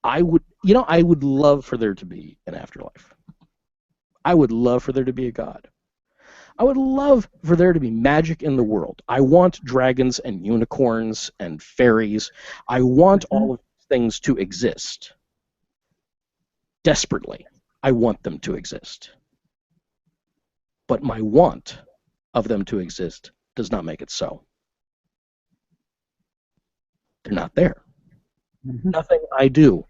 I would love for there to be an afterlife. I would love for there to be a God. I would love for there to be magic in the world. I want dragons and unicorns and fairies. I want all of these things to exist. Desperately, I want them to exist. But my want of them to exist does not make it so. They're not there. Mm-hmm. Nothing I do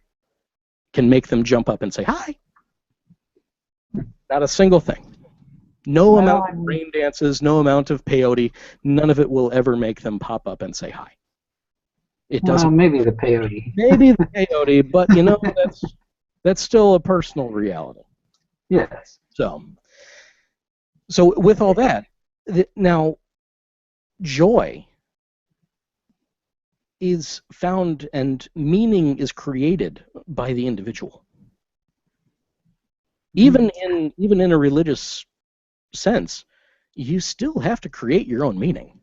can make them jump up and say, hi. Not a single thing. No amount of rain dances, no amount of peyote, none of it will ever make them pop up and say hi. It doesn't. Well, maybe the peyote. Maybe the peyote, but that's still a personal reality. Yes. So with all that, now joy is found and meaning is created by the individual. Even in a religious sense, you still have to create your own meaning.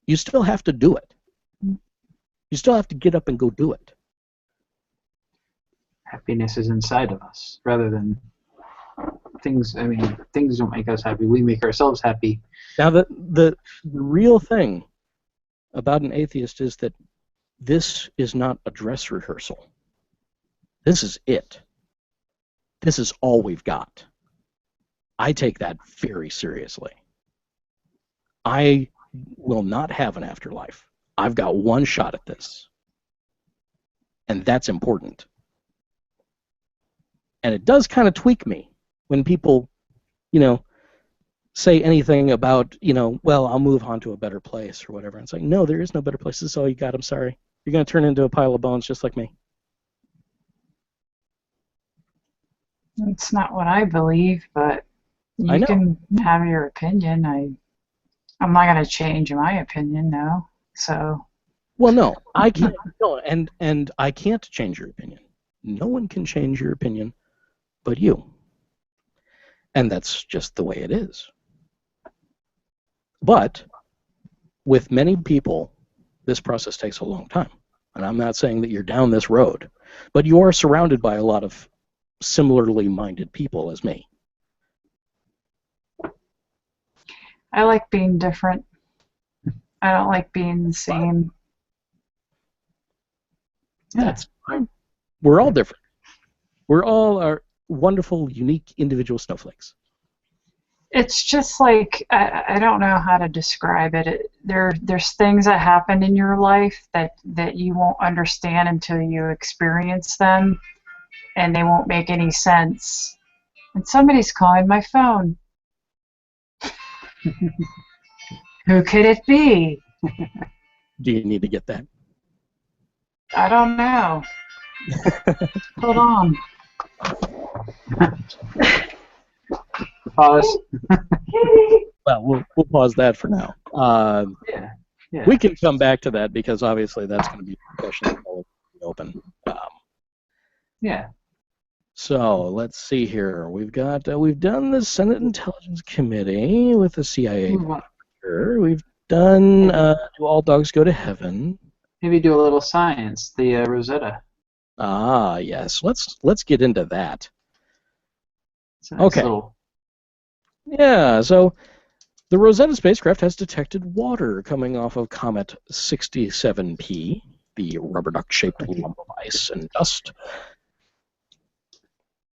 You still have to do it. You still have to get up and go do it. Happiness is inside of us, rather than things. I mean, things don't make us happy. We make ourselves happy. Now, the real thing about an atheist is that this is not a dress rehearsal. This is it. This is all we've got. I take that very seriously. I will not have an afterlife. I've got one shot at this. And that's important. And it does kind of tweak me when people, say anything about, well, I'll move on to a better place or whatever. And it's like, no, there is no better place. This is all you got. I'm sorry. You're going to turn into a pile of bones just like me. It's not what I believe, but you can have your opinion. I'm not going to change my opinion, no. So. Well, no, I can't. No, and I can't change your opinion. No one can change your opinion but you. And that's just the way it is. But with many people, this process takes a long time. And I'm not saying that you're down this road, but you are surrounded by a lot of similarly minded people as me. I like being different. I don't like being the same. That's fine. We're all different. We're all our wonderful, unique, individual snowflakes. It's just like, I don't know how to describe it. There's things that happen in your life that you won't understand until you experience them, and they won't make any sense. And somebody's calling my phone. Who could it be? Do you need to get that? I don't know. Hold on. Pause. Well, we'll pause that for now. Yeah. We can come back to that because obviously that's going to be a discussion that will be open. Yeah. So let's see here. We've done the Senate Intelligence Committee with the CIA. We've done Do All Dogs Go to Heaven? Maybe do a little science. The Rosetta. Ah, yes. Let's get into that. Nice okay. Little... Yeah. So the Rosetta spacecraft has detected water coming off of comet 67P, the rubber duck-shaped lump of ice and dust.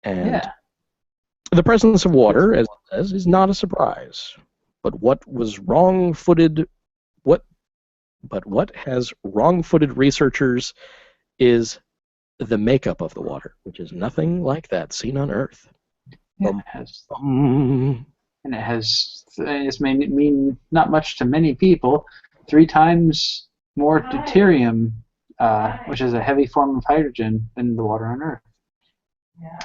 And the presence of water, as it says, is not a surprise. But what has wrong-footed researchers is the makeup of the water, which is nothing like that seen on Earth. Yeah, it's may mean not much to many people. 3 times more deuterium, which is a heavy form of hydrogen, than the water on Earth. Yeah.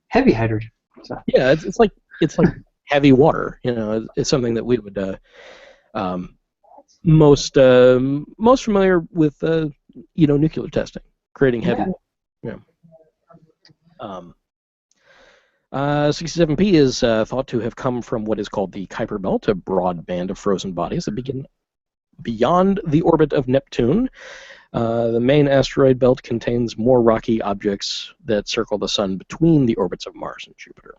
Heavy hydrogen. So. Yeah, it's like heavy water. It's something that we would most familiar with. Nuclear testing, creating heavy. Yeah. 67P is thought to have come from what is called the Kuiper Belt, a broad band of frozen bodies that begin beyond the orbit of Neptune. The main asteroid belt contains more rocky objects that circle the Sun between the orbits of Mars and Jupiter.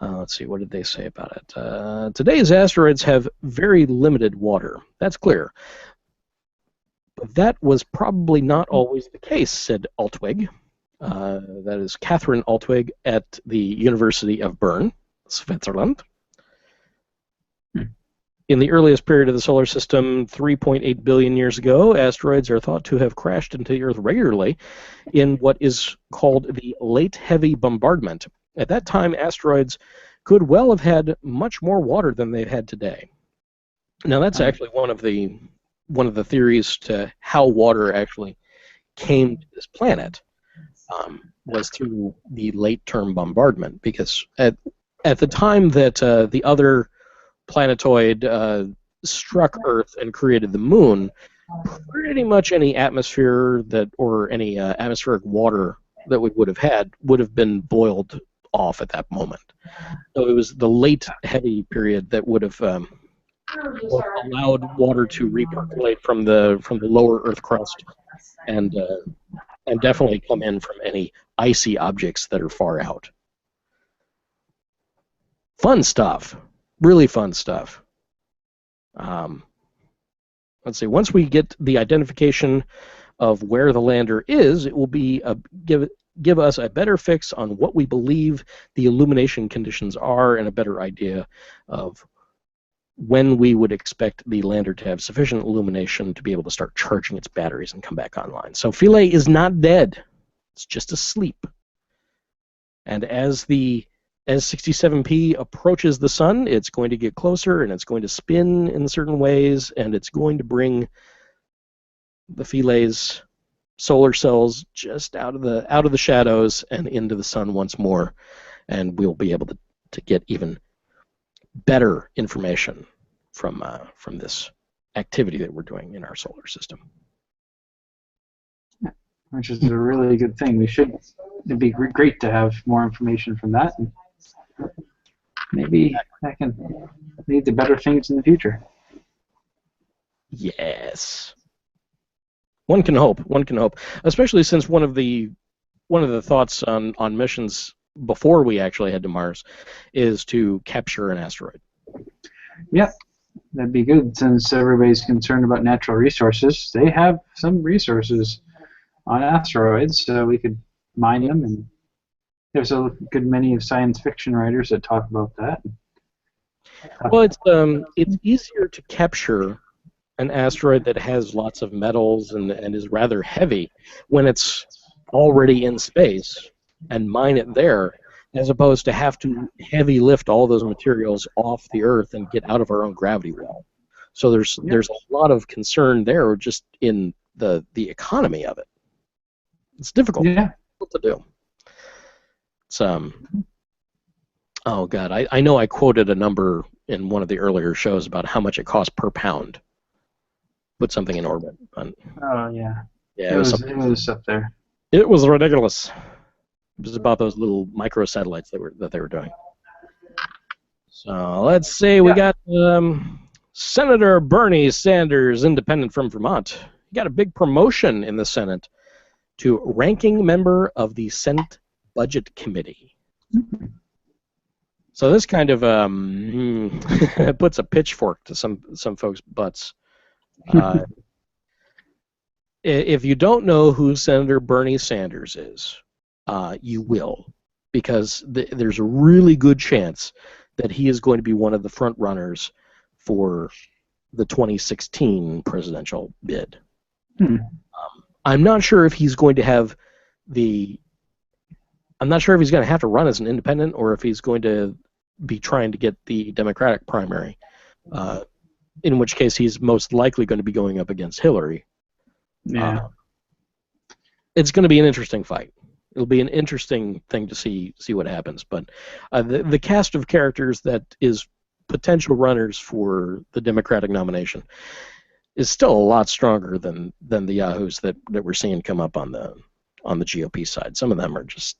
Let's see, what did they say about it? Today's asteroids have very limited water. That's clear. But that was probably not always the case, said Altwig. That is Catherine Altwig at the University of Bern, Switzerland. In the earliest period of the solar system, 3.8 billion years ago, asteroids are thought to have crashed into the Earth regularly in what is called the late heavy bombardment. At that time, asteroids could well have had much more water than they've had today. Now, that's actually one of the theories to how water actually came to this planet, was through the late-term bombardment, because at the time that the other planetoid struck Earth and created the moon, pretty much any atmosphere or any atmospheric water that we would have had would have been boiled off at that moment. So it was the late heavy period that would have allowed water to repercolate from the lower Earth crust and definitely come in from any icy objects that are far out. Fun stuff. Really fun stuff. Let's see. Once we get the identification of where the lander is, it will be give us a better fix on what we believe the illumination conditions are and a better idea of when we would expect the lander to have sufficient illumination to be able to start charging its batteries and come back online. So Philae is not dead. It's just asleep. And as the as 67P approaches the sun, it's going to get closer, and it's going to spin in certain ways, and it's going to bring the Philae's solar cells just out of the shadows and into the sun once more, and we'll be able to get even better information from this activity that we're doing in our solar system. Which is a really good thing. It'd be great to have more information from that. And maybe that can lead to better things in the future. Yes. One can hope. One can hope. Especially since one of the thoughts on missions before we actually head to Mars is to capture an asteroid. Yep. That'd be good since everybody's concerned about natural resources. They have some resources on asteroids, so we could mine them, and there's a good many of science fiction writers that talk about that. Well, it's easier to capture an asteroid that has lots of metals and is rather heavy when it's already in space and mine it there, as opposed to have to heavy lift all those materials off the Earth and get out of our own gravity well. So there's a lot of concern there just in the economy of it. It's difficult to do. It's oh god, I know I quoted a number in one of the earlier shows about how much it costs per pound. Put something in orbit. Oh yeah. Yeah, it was up there. It was ridiculous. It was about those little microsatellites that they were doing. So let's see, we got Senator Bernie Sanders, independent from Vermont. He got a big promotion in the Senate to ranking member of the Senate Budget Committee. So this kind of puts a pitchfork to some folks' butts. If you don't know who Senator Bernie Sanders is, you will, because there's a really good chance that he is going to be one of the front runners for the 2016 presidential bid. I'm not sure if he's going to have I'm not sure if he's going to have to run as an independent or if he's going to be trying to get the Democratic primary, in which case he's most likely going to be going up against Hillary. Yeah. It's going to be an interesting fight. It'll be an interesting thing to see what happens. But the cast of characters that is potential runners for the Democratic nomination is still a lot stronger than the yahoos that we're seeing come up on the GOP side. Some of them are just,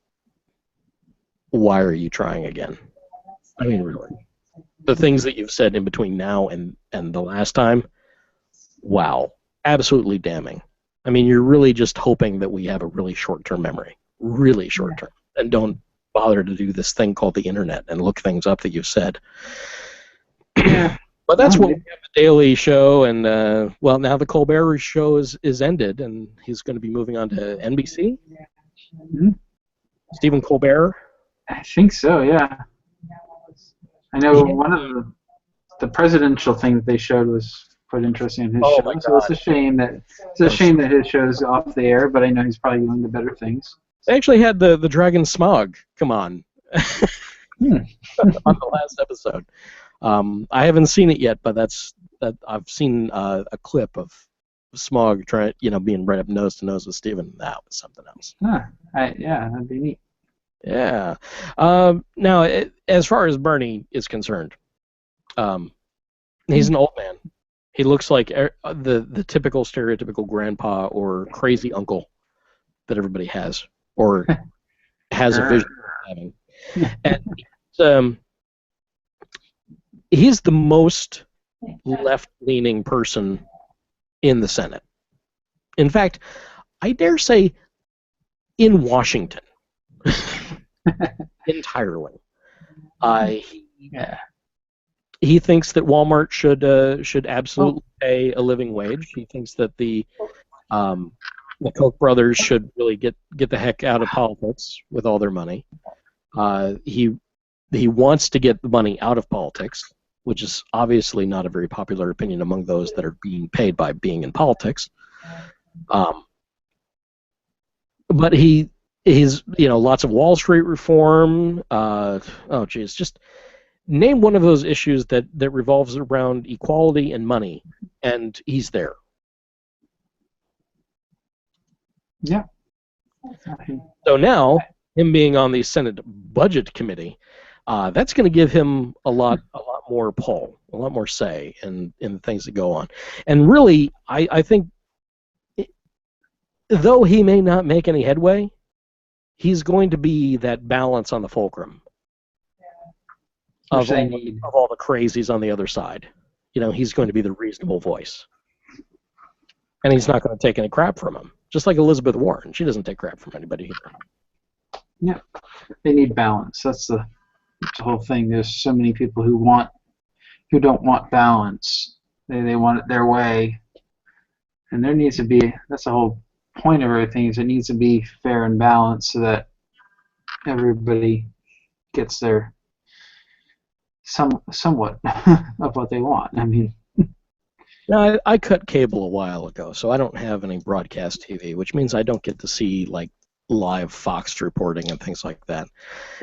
why are you trying again? I mean, really. The things that you've said in between now and the last time, wow, absolutely damning. I mean, you're really just hoping that we have a really short-term memory, really short-term, and don't bother to do this thing called the internet and look things up that you've said. But that's what we have the Daily Show, and well, now the Colbert Show is ended, and he's going to be moving on to NBC. Stephen Colbert. I think so. Yeah. I know one of the presidential thing that they showed was quite interesting in his show. My God. So it's a shame that his show's off the air, but I know he's probably going to better things. They actually had the Dragon Smog come on on the last episode. I haven't seen it yet, but I've seen a clip of Smog being right up nose to nose with Stephen. That was something else. Yeah, that'd be neat. Yeah. Now, as far as Bernie is concerned, he's an old man. He looks like the typical stereotypical grandpa or crazy uncle that everybody has or has a vision of having. And he's the most left-leaning person in the Senate. In fact, I dare say in Washington. Entirely. He thinks that Walmart should absolutely pay a living wage. He thinks that the Koch brothers should really get the heck out of politics with all their money. He wants to get the money out of politics, which is obviously not a very popular opinion among those that are being paid by being in politics. But he's, lots of Wall Street reform. Just name one of those issues that revolves around equality and money, and he's there. Yeah. So now, him being on the Senate Budget Committee, that's going to give him a lot more pull, a lot more say in the things that go on. And really, I think, though he may not make any headway, he's going to be that balance on the fulcrum of all the crazies on the other side. He's going to be the reasonable voice. And he's not going to take any crap from him. Just like Elizabeth Warren. She doesn't take crap from anybody either. Yeah. They need balance. That's the whole thing. There's so many people who don't want balance. They want it their way. And there needs to be, that's the whole point of everything, is it needs to be fair and balanced so that everybody gets their somewhat of what they want. I mean, now, I cut cable a while ago, so I don't have any broadcast TV, which means I don't get to see like live Fox reporting and things like that.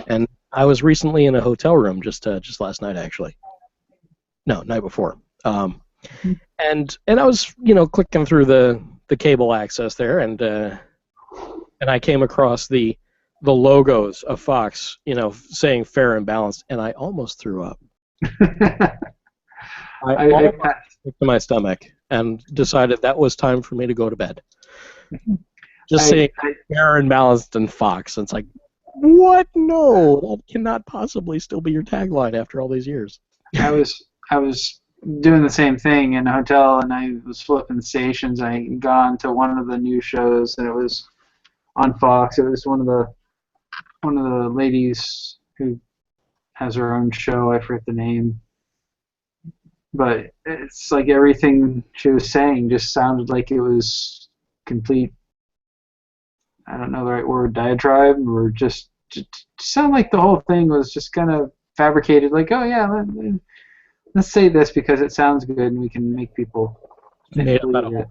And I was recently in a hotel room just last night, actually. No, night before. And I was clicking through the cable access there, and I came across the logos of Fox, saying fair and balanced, and I almost threw up. I almost to my stomach and decided that was time for me to go to bed. Just saying fair and balanced and Fox, and it's like, what? No, that cannot possibly still be your tagline after all these years. I was doing the same thing in a hotel, and I was flipping stations. I got on to one of the news shows, and it was on Fox. It was one of the ladies who has her own show. I forget the name. But it's like everything she was saying just sounded like it was complete, I don't know the right word, diatribe, or just sounded like the whole thing was just kind of fabricated, like, oh yeah, let's say this because it sounds good and we can make people believe it.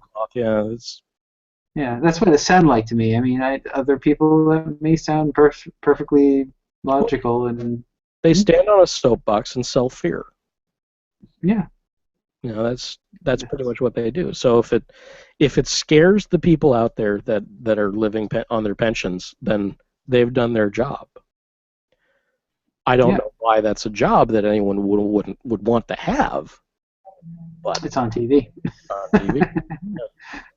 Yeah, that's what it sounded like to me. I mean, other people that may sound perfectly logical, and they stand on a soapbox and sell fear. Yeah. That's pretty much what they do. So if it scares the people out there that are living on their pensions, then they've done their job. I don't know why that's a job that anyone would want to have, but it's on TV. On TV.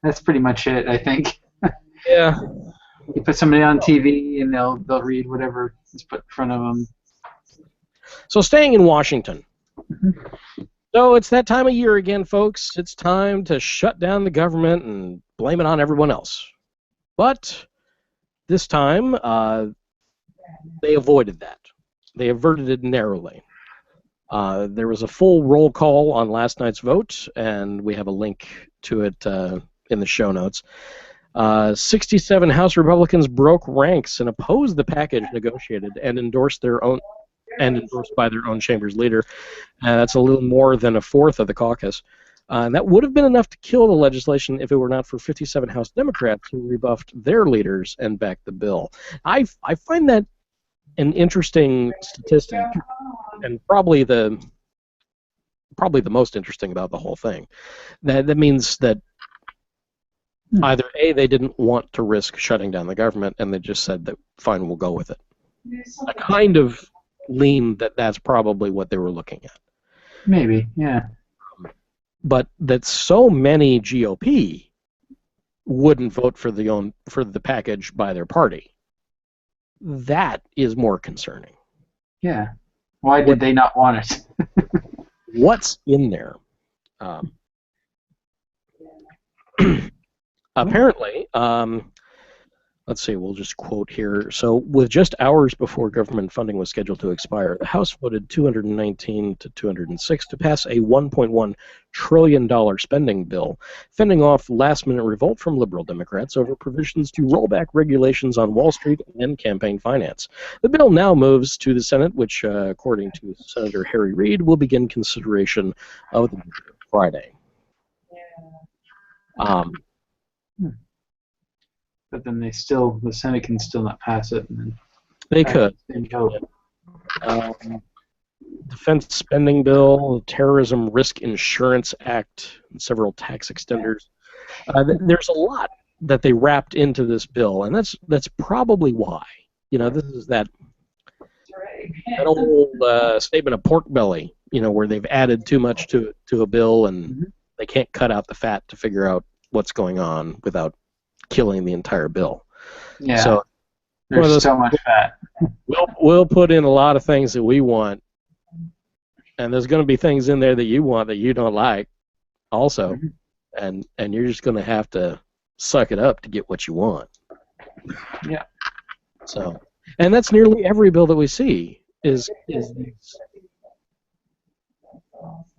That's pretty much it, I think. Yeah. You put somebody on TV and they'll read whatever is put in front of them. So staying in Washington. So it's that time of year again, folks. It's time to shut down the government and blame it on everyone else. But this time, they avoided that. They averted it narrowly. There was a full roll call on last night's vote, and we have a link to it in the show notes. 67 House Republicans broke ranks and opposed the package negotiated and endorsed by their own chamber's leader. That's a little more than a fourth of the caucus. And that would have been enough to kill the legislation if it were not for 57 House Democrats who rebuffed their leaders and backed the bill. I find that an interesting statistic, and probably the most interesting about the whole thing. That means that either A, they didn't want to risk shutting down the government, and they just said that fine, we'll go with it. I kind of lean that that's probably what they were looking at. Maybe, yeah. But that so many GOP wouldn't vote for the package by their party, that is more concerning. Yeah. Why did they not want it? What's in there? Apparently, let's see, we'll just quote here. So, with just hours before government funding was scheduled to expire, the House voted 219 to 206 to pass a $1.1 trillion spending bill, fending off last-minute revolt from liberal Democrats over provisions to roll back regulations on Wall Street and campaign finance. The bill now moves to the Senate, which, according to Senator Harry Reid, will begin consideration of the Friday. but then the Senate can still not pass it. And then They could. vote. Defense spending bill, Terrorism Risk Insurance Act, and several tax extenders. There's a lot that they wrapped into this bill, and that's probably why. This is that old statement of pork belly, where they've added too much to a bill, and they can't cut out the fat to figure out what's going on without killing the entire bill. Yeah. So there's so much fat. We'll put in a lot of things that we want, and there's going to be things in there that you want that you don't like also, and you're just going to have to suck it up to get what you want. Yeah. So, and that's nearly every bill that we see is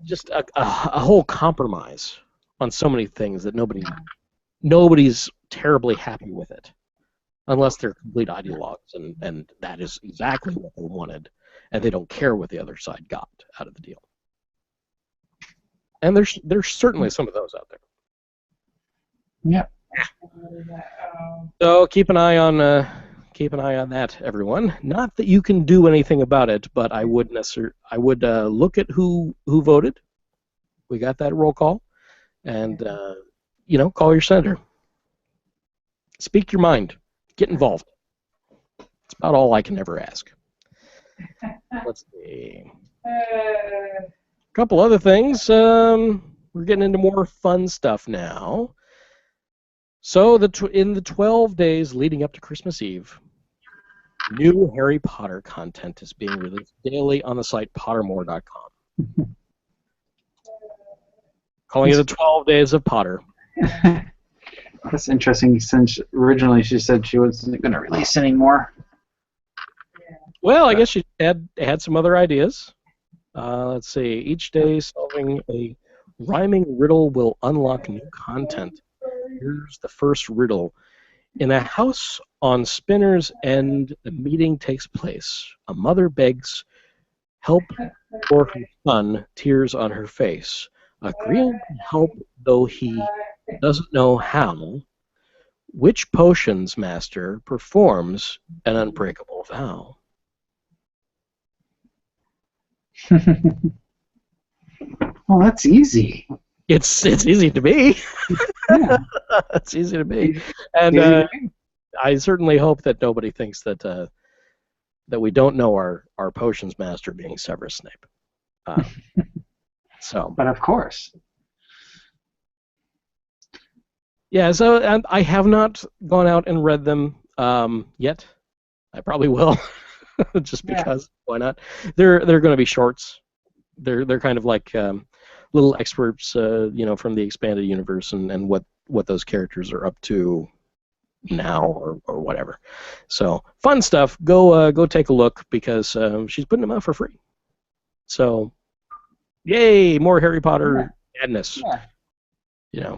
just a whole compromise on so many things that nobody's terribly happy with it, unless they're complete ideologues, and that is exactly what they wanted, and they don't care what the other side got out of the deal. And there's certainly some of those out there. Yeah. So keep an eye on that, everyone. Not that you can do anything about it, but I would look at who voted. We got that roll call, and call your senator. Speak your mind. Get involved. It's about all I can ever ask. Let's see. A couple other things. We're getting into more fun stuff now. So in the 12 days leading up to Christmas Eve, new Harry Potter content is being released daily on the site pottermore.com. Calling it the 12 Days of Potter. That's interesting, since originally she said she wasn't going to release anymore. Well, I guess she had some other ideas. Let's see. Each day solving a rhyming riddle will unlock new content. Here's the first riddle. In a house on Spinner's End, a meeting takes place. A mother begs help for her son, tears on her face. Agreeing to help, though he doesn't know how. Which potions master performs an unbreakable vow? Well, that's easy. It's easy to be. Yeah. It's easy to be. And I certainly hope that nobody thinks that we don't know our potions master being Severus Snape. But of course. Yeah, so and I have not gone out and read them yet. I probably will, just because. Why not? They're going to be shorts. They're kind of like little excerpts, from the expanded universe and what those characters are up to now or whatever. So fun stuff. Go take a look, because she's putting them out for free. So, yay! More Harry Potter madness. Yeah.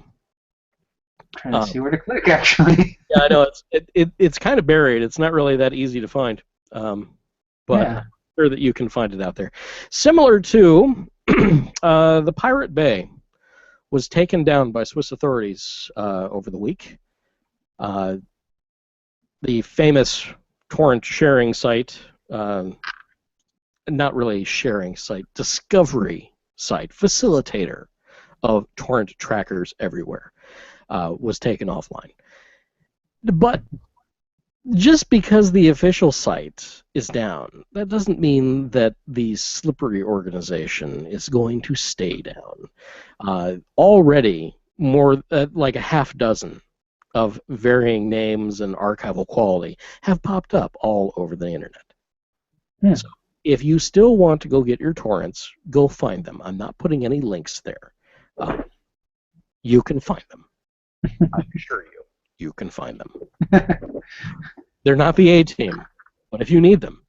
Trying to see where to click, actually. Yeah, I know it's kind of buried. It's not really that easy to find, but I'm sure that you can find it out there. Similar to the Pirate Bay was taken down by Swiss authorities over the week. The famous torrent sharing site, not really sharing site, discovery site, facilitator of torrent trackers everywhere, was taken offline. But just because the official site is down, that doesn't mean that the slippery organization is going to stay down. Already, more like a half dozen of varying names and archival quality have popped up all over the internet. So if you still want to go get your torrents, go find them. I'm not putting any links there. You can find them. I assure you can find them. They're not the A-team, but if you need them,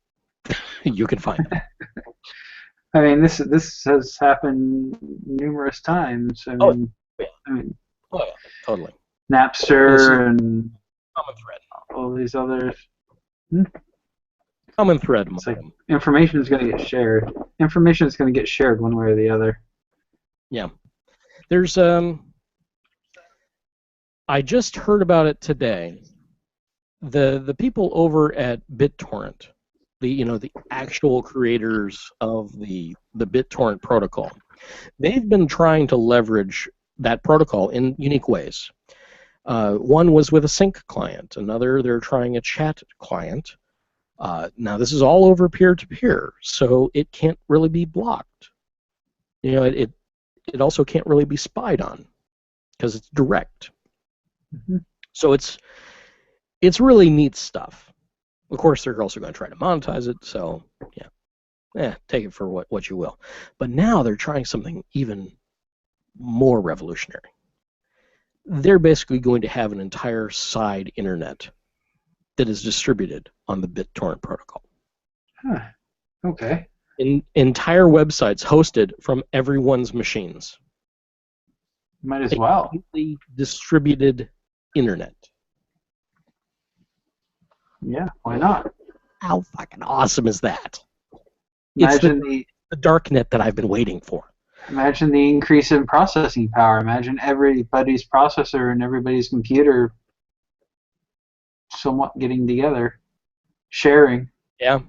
you can find them. I mean, this has happened numerous times. I mean, Totally. Napster and Common thread. all these others. Common thread. It's like information is going to get shared. Information is going to get shared one way or the other. Yeah. There's I just heard about it today. the people over at BitTorrent, the actual creators of the BitTorrent protocol, they've been trying to leverage that protocol in unique ways. One was with a sync client. Another, they're trying a chat client. Now, this is all over peer-to-peer, so it can't really be blocked. It also can't really be spied on because it's direct. Mm-hmm. So it's really neat stuff. Of course, they're also going to try to monetize it, so yeah, take it for what you will. But now they're trying something even more revolutionary. They're basically going to have an entire side internet that is distributed on the BitTorrent protocol. Huh. Okay. Entire websites hosted from everyone's machines. Might as well. Completely distributed internet. Yeah, why not? How fucking awesome is that? Imagine it's the dark net that I've been waiting for. Imagine the increase in processing power. Imagine everybody's processor and everybody's computer somewhat getting together, sharing. Yeah.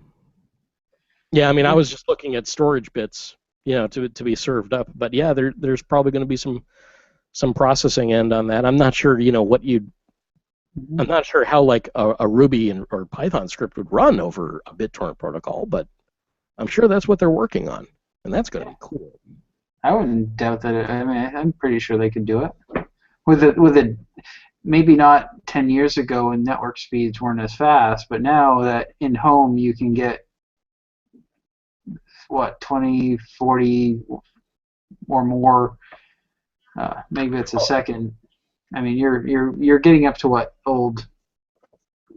Yeah, I mean, I was just looking at storage bits, to be served up. But yeah, there's probably going to be some processing end on that. I'm not sure, I'm not sure how like a Ruby or Python script would run over a BitTorrent protocol, but I'm sure that's what they're working on, and that's going to be cool. I wouldn't doubt that. I mean, I'm pretty sure they could do it. With maybe not 10 years ago when network speeds weren't as fast, but now that in home you can get 20, 40 or more megabits a second. I mean, you're getting up to what old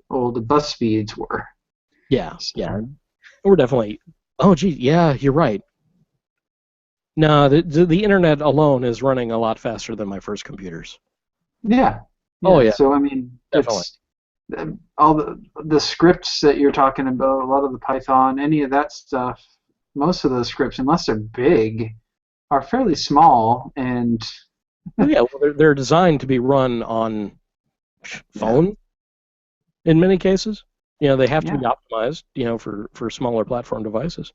bus speeds were. Yeah, yeah. We're definitely. Oh, gee, yeah, you're right. No, the internet alone is running a lot faster than my first computers. Yeah. Oh yeah. So I mean, definitely. It's all the scripts that you're talking about, a lot of the Python, any of that stuff. Most of those scripts, unless they're big, are fairly small and. Yeah, well, they're designed to be run on phone. In many cases, they have to be optimized, for smaller platform devices.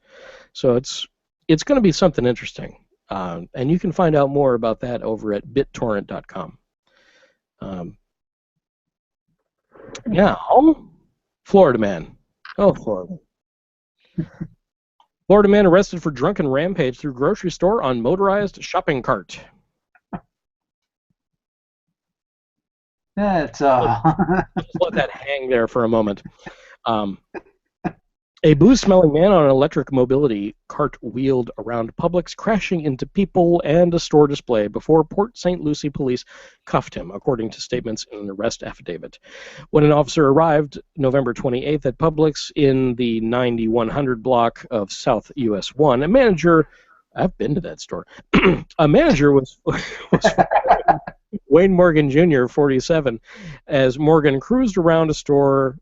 So it's going to be something interesting, and you can find out more about that over at bittorrent.com. Florida man. Oh, Florida. Florida man arrested for drunken rampage through grocery store on motorized shopping cart. That's Just let that hang there for a moment. A booze-smelling man on an electric mobility cart wheeled around Publix, crashing into people and a store display before Port St. Lucie police cuffed him, according to statements in an arrest affidavit. When an officer arrived November 28th at Publix in the 9100 block of South US 1, a manager... I've been to that store. A manager was Wayne Morgan Jr., 47, as Morgan cruised around a store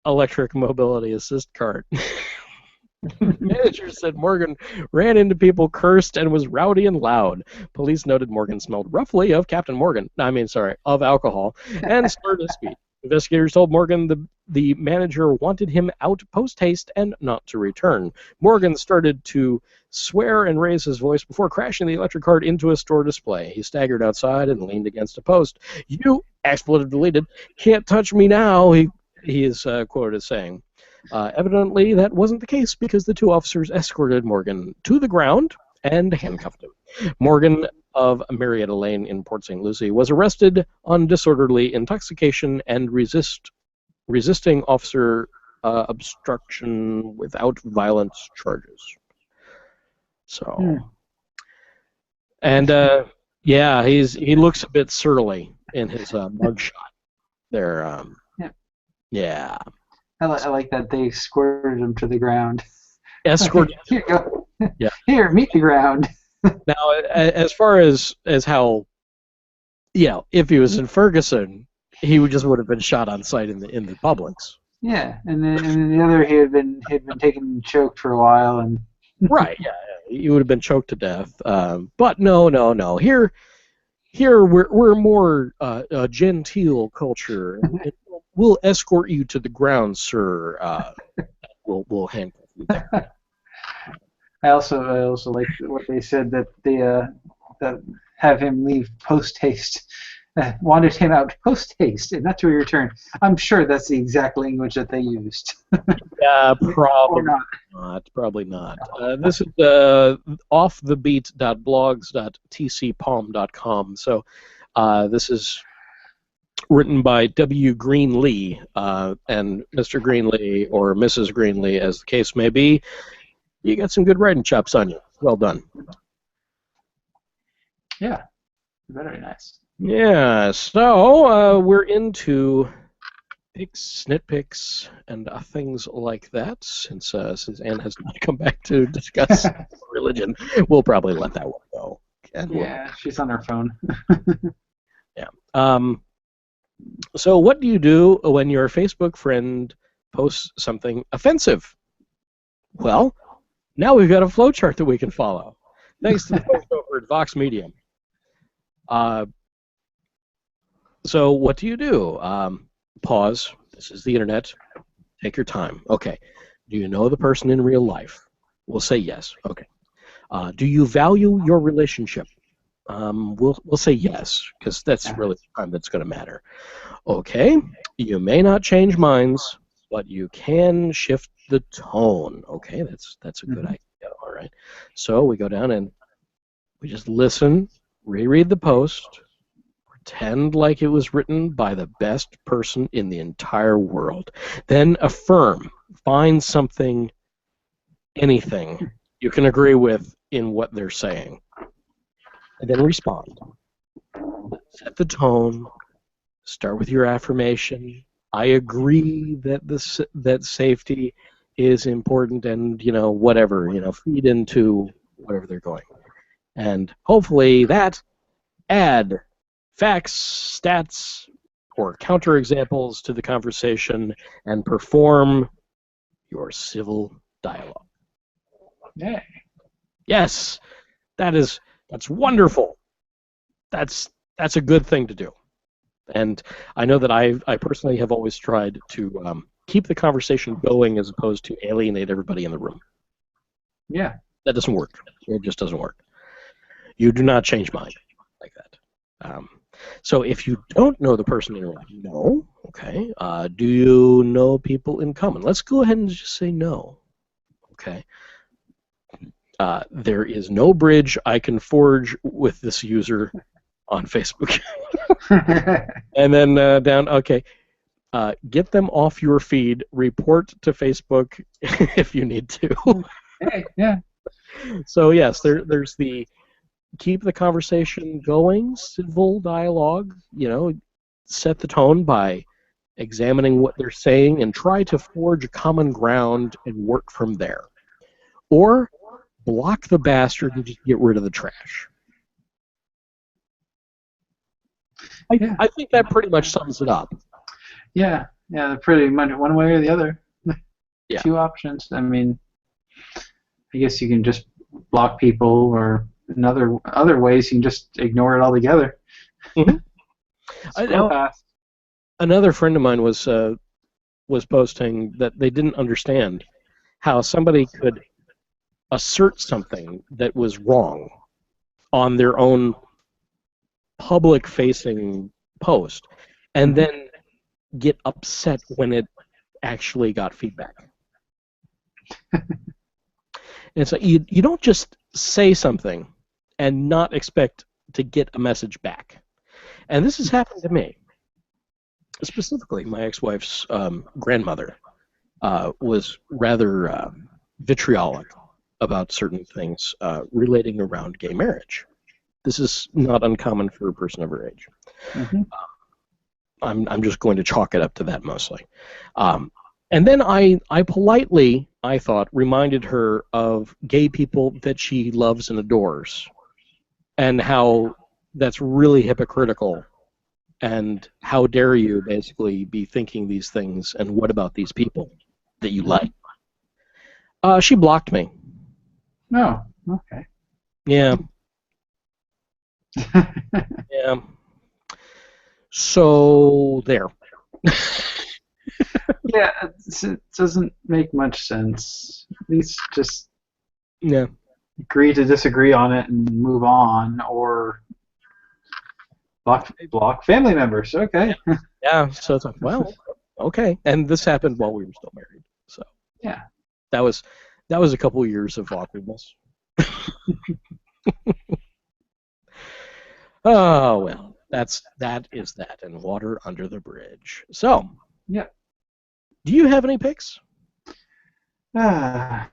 electric mobility assist cart. The manager said Morgan ran into people, cursed, and was rowdy and loud. Police noted Morgan smelled roughly of of alcohol, and slurred his speech. Investigators told Morgan the manager wanted him out post-haste and not to return. Morgan started to swear and raise his voice before crashing the electric cart into a store display. He staggered outside and leaned against a post. "You," expletive deleted, "can't touch me now," he is quoted as saying. Evidently, that wasn't the case because the two officers escorted Morgan to the ground and handcuffed him. Morgan of Marietta Lane in Port St. Lucie was arrested on disorderly intoxication and resisting officer obstruction without violence charges. So, and he looks a bit surly in his mugshot there. Yeah. I like that they escorted him to the ground. Escorted. Here you go. Yeah. Here, meet the ground. Now, as far as how, if he was in Ferguson, he would have been shot on sight in the Publix. Yeah, and then the other he had been taken and choked for a while, and right. Yeah, he would have been choked to death. But no. Here we're more a genteel culture. we'll escort you to the ground, sir. We'll handcuff you there. I also like what they said that that have him leave post haste. Wanted him out post haste and not to return. I'm sure that's the exact language that they used. Yeah, probably Or not. not. Probably not. This is offthebleat.blogs.tcpalm.com. So this is written by W. Greenlee, and Mr. Greenlee or Mrs. Greenlee, as the case may be. You got some good writing chops on you. Well done. Yeah, very nice. Yeah, so we're into picks, nitpicks, and things like that. Since Anne has not come back to discuss religion, we'll probably let that one go. And Yeah, she's on her phone. yeah. So what do you do when your Facebook friend posts something offensive? Well, now we've got a flowchart that we can follow. Thanks to the folks over at Vox Medium. So what do you do? Pause. This is the internet. Take your time. Okay. Do you know the person in real life? We'll say yes. Okay. Do you value your relationship? We'll say yes, because that's really the time that's going to matter. Okay. You may not change minds, but you can shift the tone. Okay, that's a good idea. All right. So we go down and we just listen, reread the post, pretend like it was written by the best person in the entire world. Then affirm. Find something, anything you can agree with in what they're saying. And then respond. Set the tone. Start with your affirmation. I agree that that safety is important, and whatever, feed into whatever they're going. And hopefully that add facts, stats, or counterexamples to the conversation and perform your civil dialogue. Yeah. Yes, that's wonderful. That's a good thing to do. And I know that I personally have always tried to keep the conversation going as opposed to alienate everybody in the room. Yeah. That doesn't work. It just doesn't work. You do not change mind like that. So if you don't know the person in your life, no. Okay. Do you know people in common? Let's go ahead and just say no. Okay. There is no bridge I can forge with this user on Facebook. And then down, okay. Get them off your feed. Report to Facebook if you need to. Hey, yeah. So yes, there's the keep the conversation going, civil dialogue. Set the tone by examining what they're saying and try to forge a common ground and work from there. Or block the bastard and just get rid of the trash. I think that pretty much sums it up. Yeah, pretty much one way or the other. Yeah. Two options. I mean, I guess you can just block people, or in other ways you can just ignore it altogether. Mm-hmm. Another friend of mine was posting that they didn't understand how somebody could assert something that was wrong on their own public-facing post, and then get upset when it actually got feedback. And so you don't just say something and not expect to get a message back. And this has happened to me. Specifically, my ex-wife's grandmother was rather vitriolic about certain things relating around gay marriage. This is not uncommon for a person of her age. Mm-hmm. I'm just going to chalk it up to that mostly. And then I politely, I thought, reminded her of gay people that she loves and adores, and how that's really hypocritical, and how dare you basically be thinking these things, and what about these people that you like? She blocked me. Oh, okay. Yeah. Yeah. So there. Yeah, it doesn't make much sense. At least just Yeah. agree to disagree on it and move on, or block family members. Okay. Yeah. So it's like, well, okay. And this happened while we were still married. So Yeah. that was a couple years of awkwardness. Oh well, that is that, and water under the bridge. So, Yeah. do you have any picks? I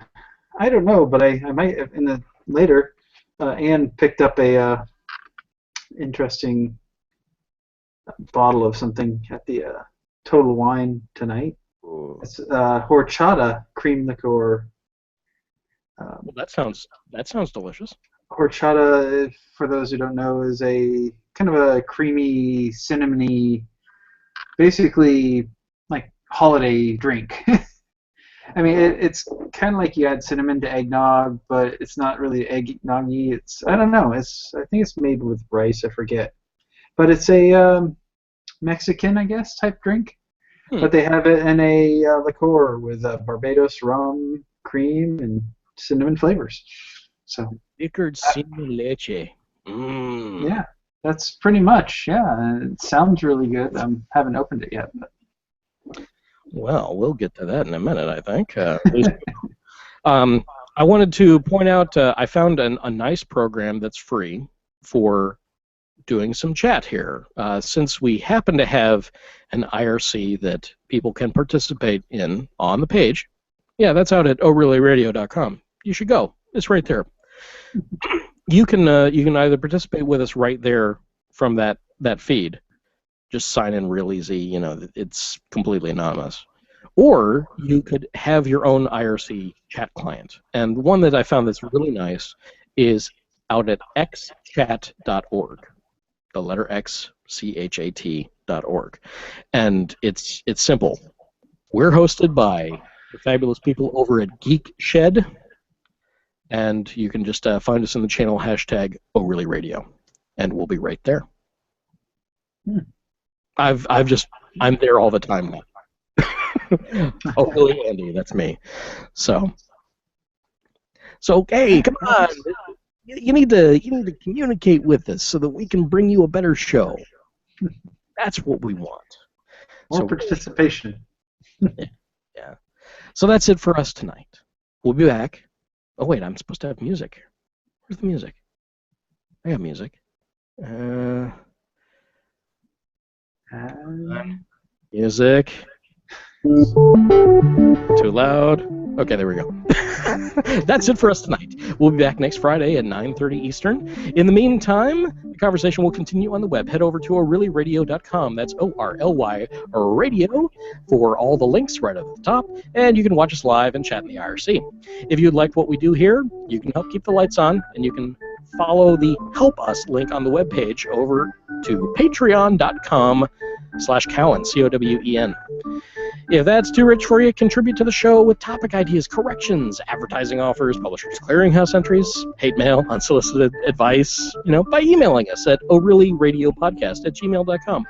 don't know, but I might have in the later. Anne picked up a interesting bottle of something at the Total Wine tonight. Ooh. It's horchata cream liqueur. Well, that sounds delicious. Horchata, for those who don't know, is a kind of a creamy, cinnamony, basically like holiday drink. I mean, it's kind of like you add cinnamon to eggnog, but it's not really eggnoggy. I don't know. I think it's made with rice. I forget, but it's a Mexican, I guess, type drink. But they have it in a liqueur with Barbados rum, cream, and cinnamon flavors. So Liquored cinnamon leche. yeah, that's pretty much. Yeah, it sounds really good. I haven't opened it yet. But. Well, we'll get to that in a minute, I think. I wanted to point out I found a nice program that's free for doing some chat here. Since we happen to have an IRC that people can participate in on the page, yeah, that's out at ORlyRadio.com. You should go. It's right there. You can either participate with us right there from that feed. Just sign in real easy. You know, it's completely anonymous. Or you could have your own IRC chat client. And one that I found that's really nice is out at xchat.org. The letter X, CHAT.org. And it's simple. We're hosted by the fabulous people over at Geek Shed. And you can just find us in the channel hashtag ORlyRadio. And we'll be right there. I'm there all the time now. Oh, really, Andy? That's me. So hey, come on! You need to communicate with us so that we can bring you a better show. That's what we want. More participation. Yeah. So that's it for us tonight. We'll be back. Oh wait, I'm supposed to have music. Where's the music? I got music. Music. Too loud. Okay, there we go. That's it for us tonight. We'll be back next Friday at 9:30 Eastern. In the meantime, the conversation will continue on the web. Head over to ORlyRadio.com. That's ORLY Radio for all the links right at the top. And you can watch us live and chat in the IRC. If you liked what we do here, you can help keep the lights on, and you can follow the Help Us link on the webpage over to patreon.com/Cowen, C-O-W-E-N. If that's too rich for you, contribute to the show with topic ideas, corrections, advertising offers, publishers' clearinghouse entries, hate mail, unsolicited advice, by emailing us at ORlyRadioPodcast@gmail.com.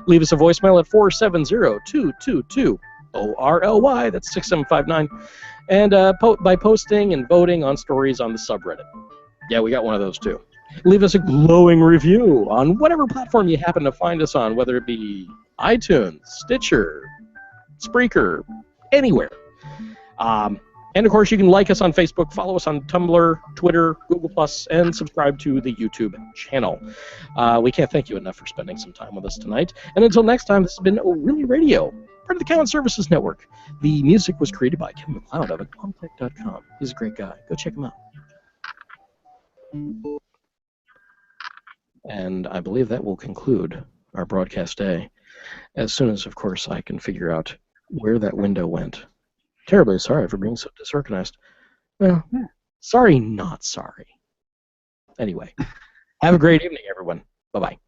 Leave us a voicemail at 470-222-ORLY, that's 6759, and by posting and voting on stories on the subreddit. Yeah, we got one of those too. Leave us a glowing review on whatever platform you happen to find us on, whether it be iTunes, Stitcher, Spreaker, anywhere. And of course, you can like us on Facebook, follow us on Tumblr, Twitter, Google+, and subscribe to the YouTube channel. We can't thank you enough for spending some time with us tonight. And until next time, this has been ORly Radio, part of the Cowen Services Network. The music was created by Kevin MacLeod of Incompetech.com. He's a great guy. Go check him out. And I believe that will conclude our broadcast day, as soon as, of course, I can figure out where that window went. Terribly sorry for being so disorganized. Well, sorry, not sorry. Anyway, have a great evening, everyone. Bye-bye.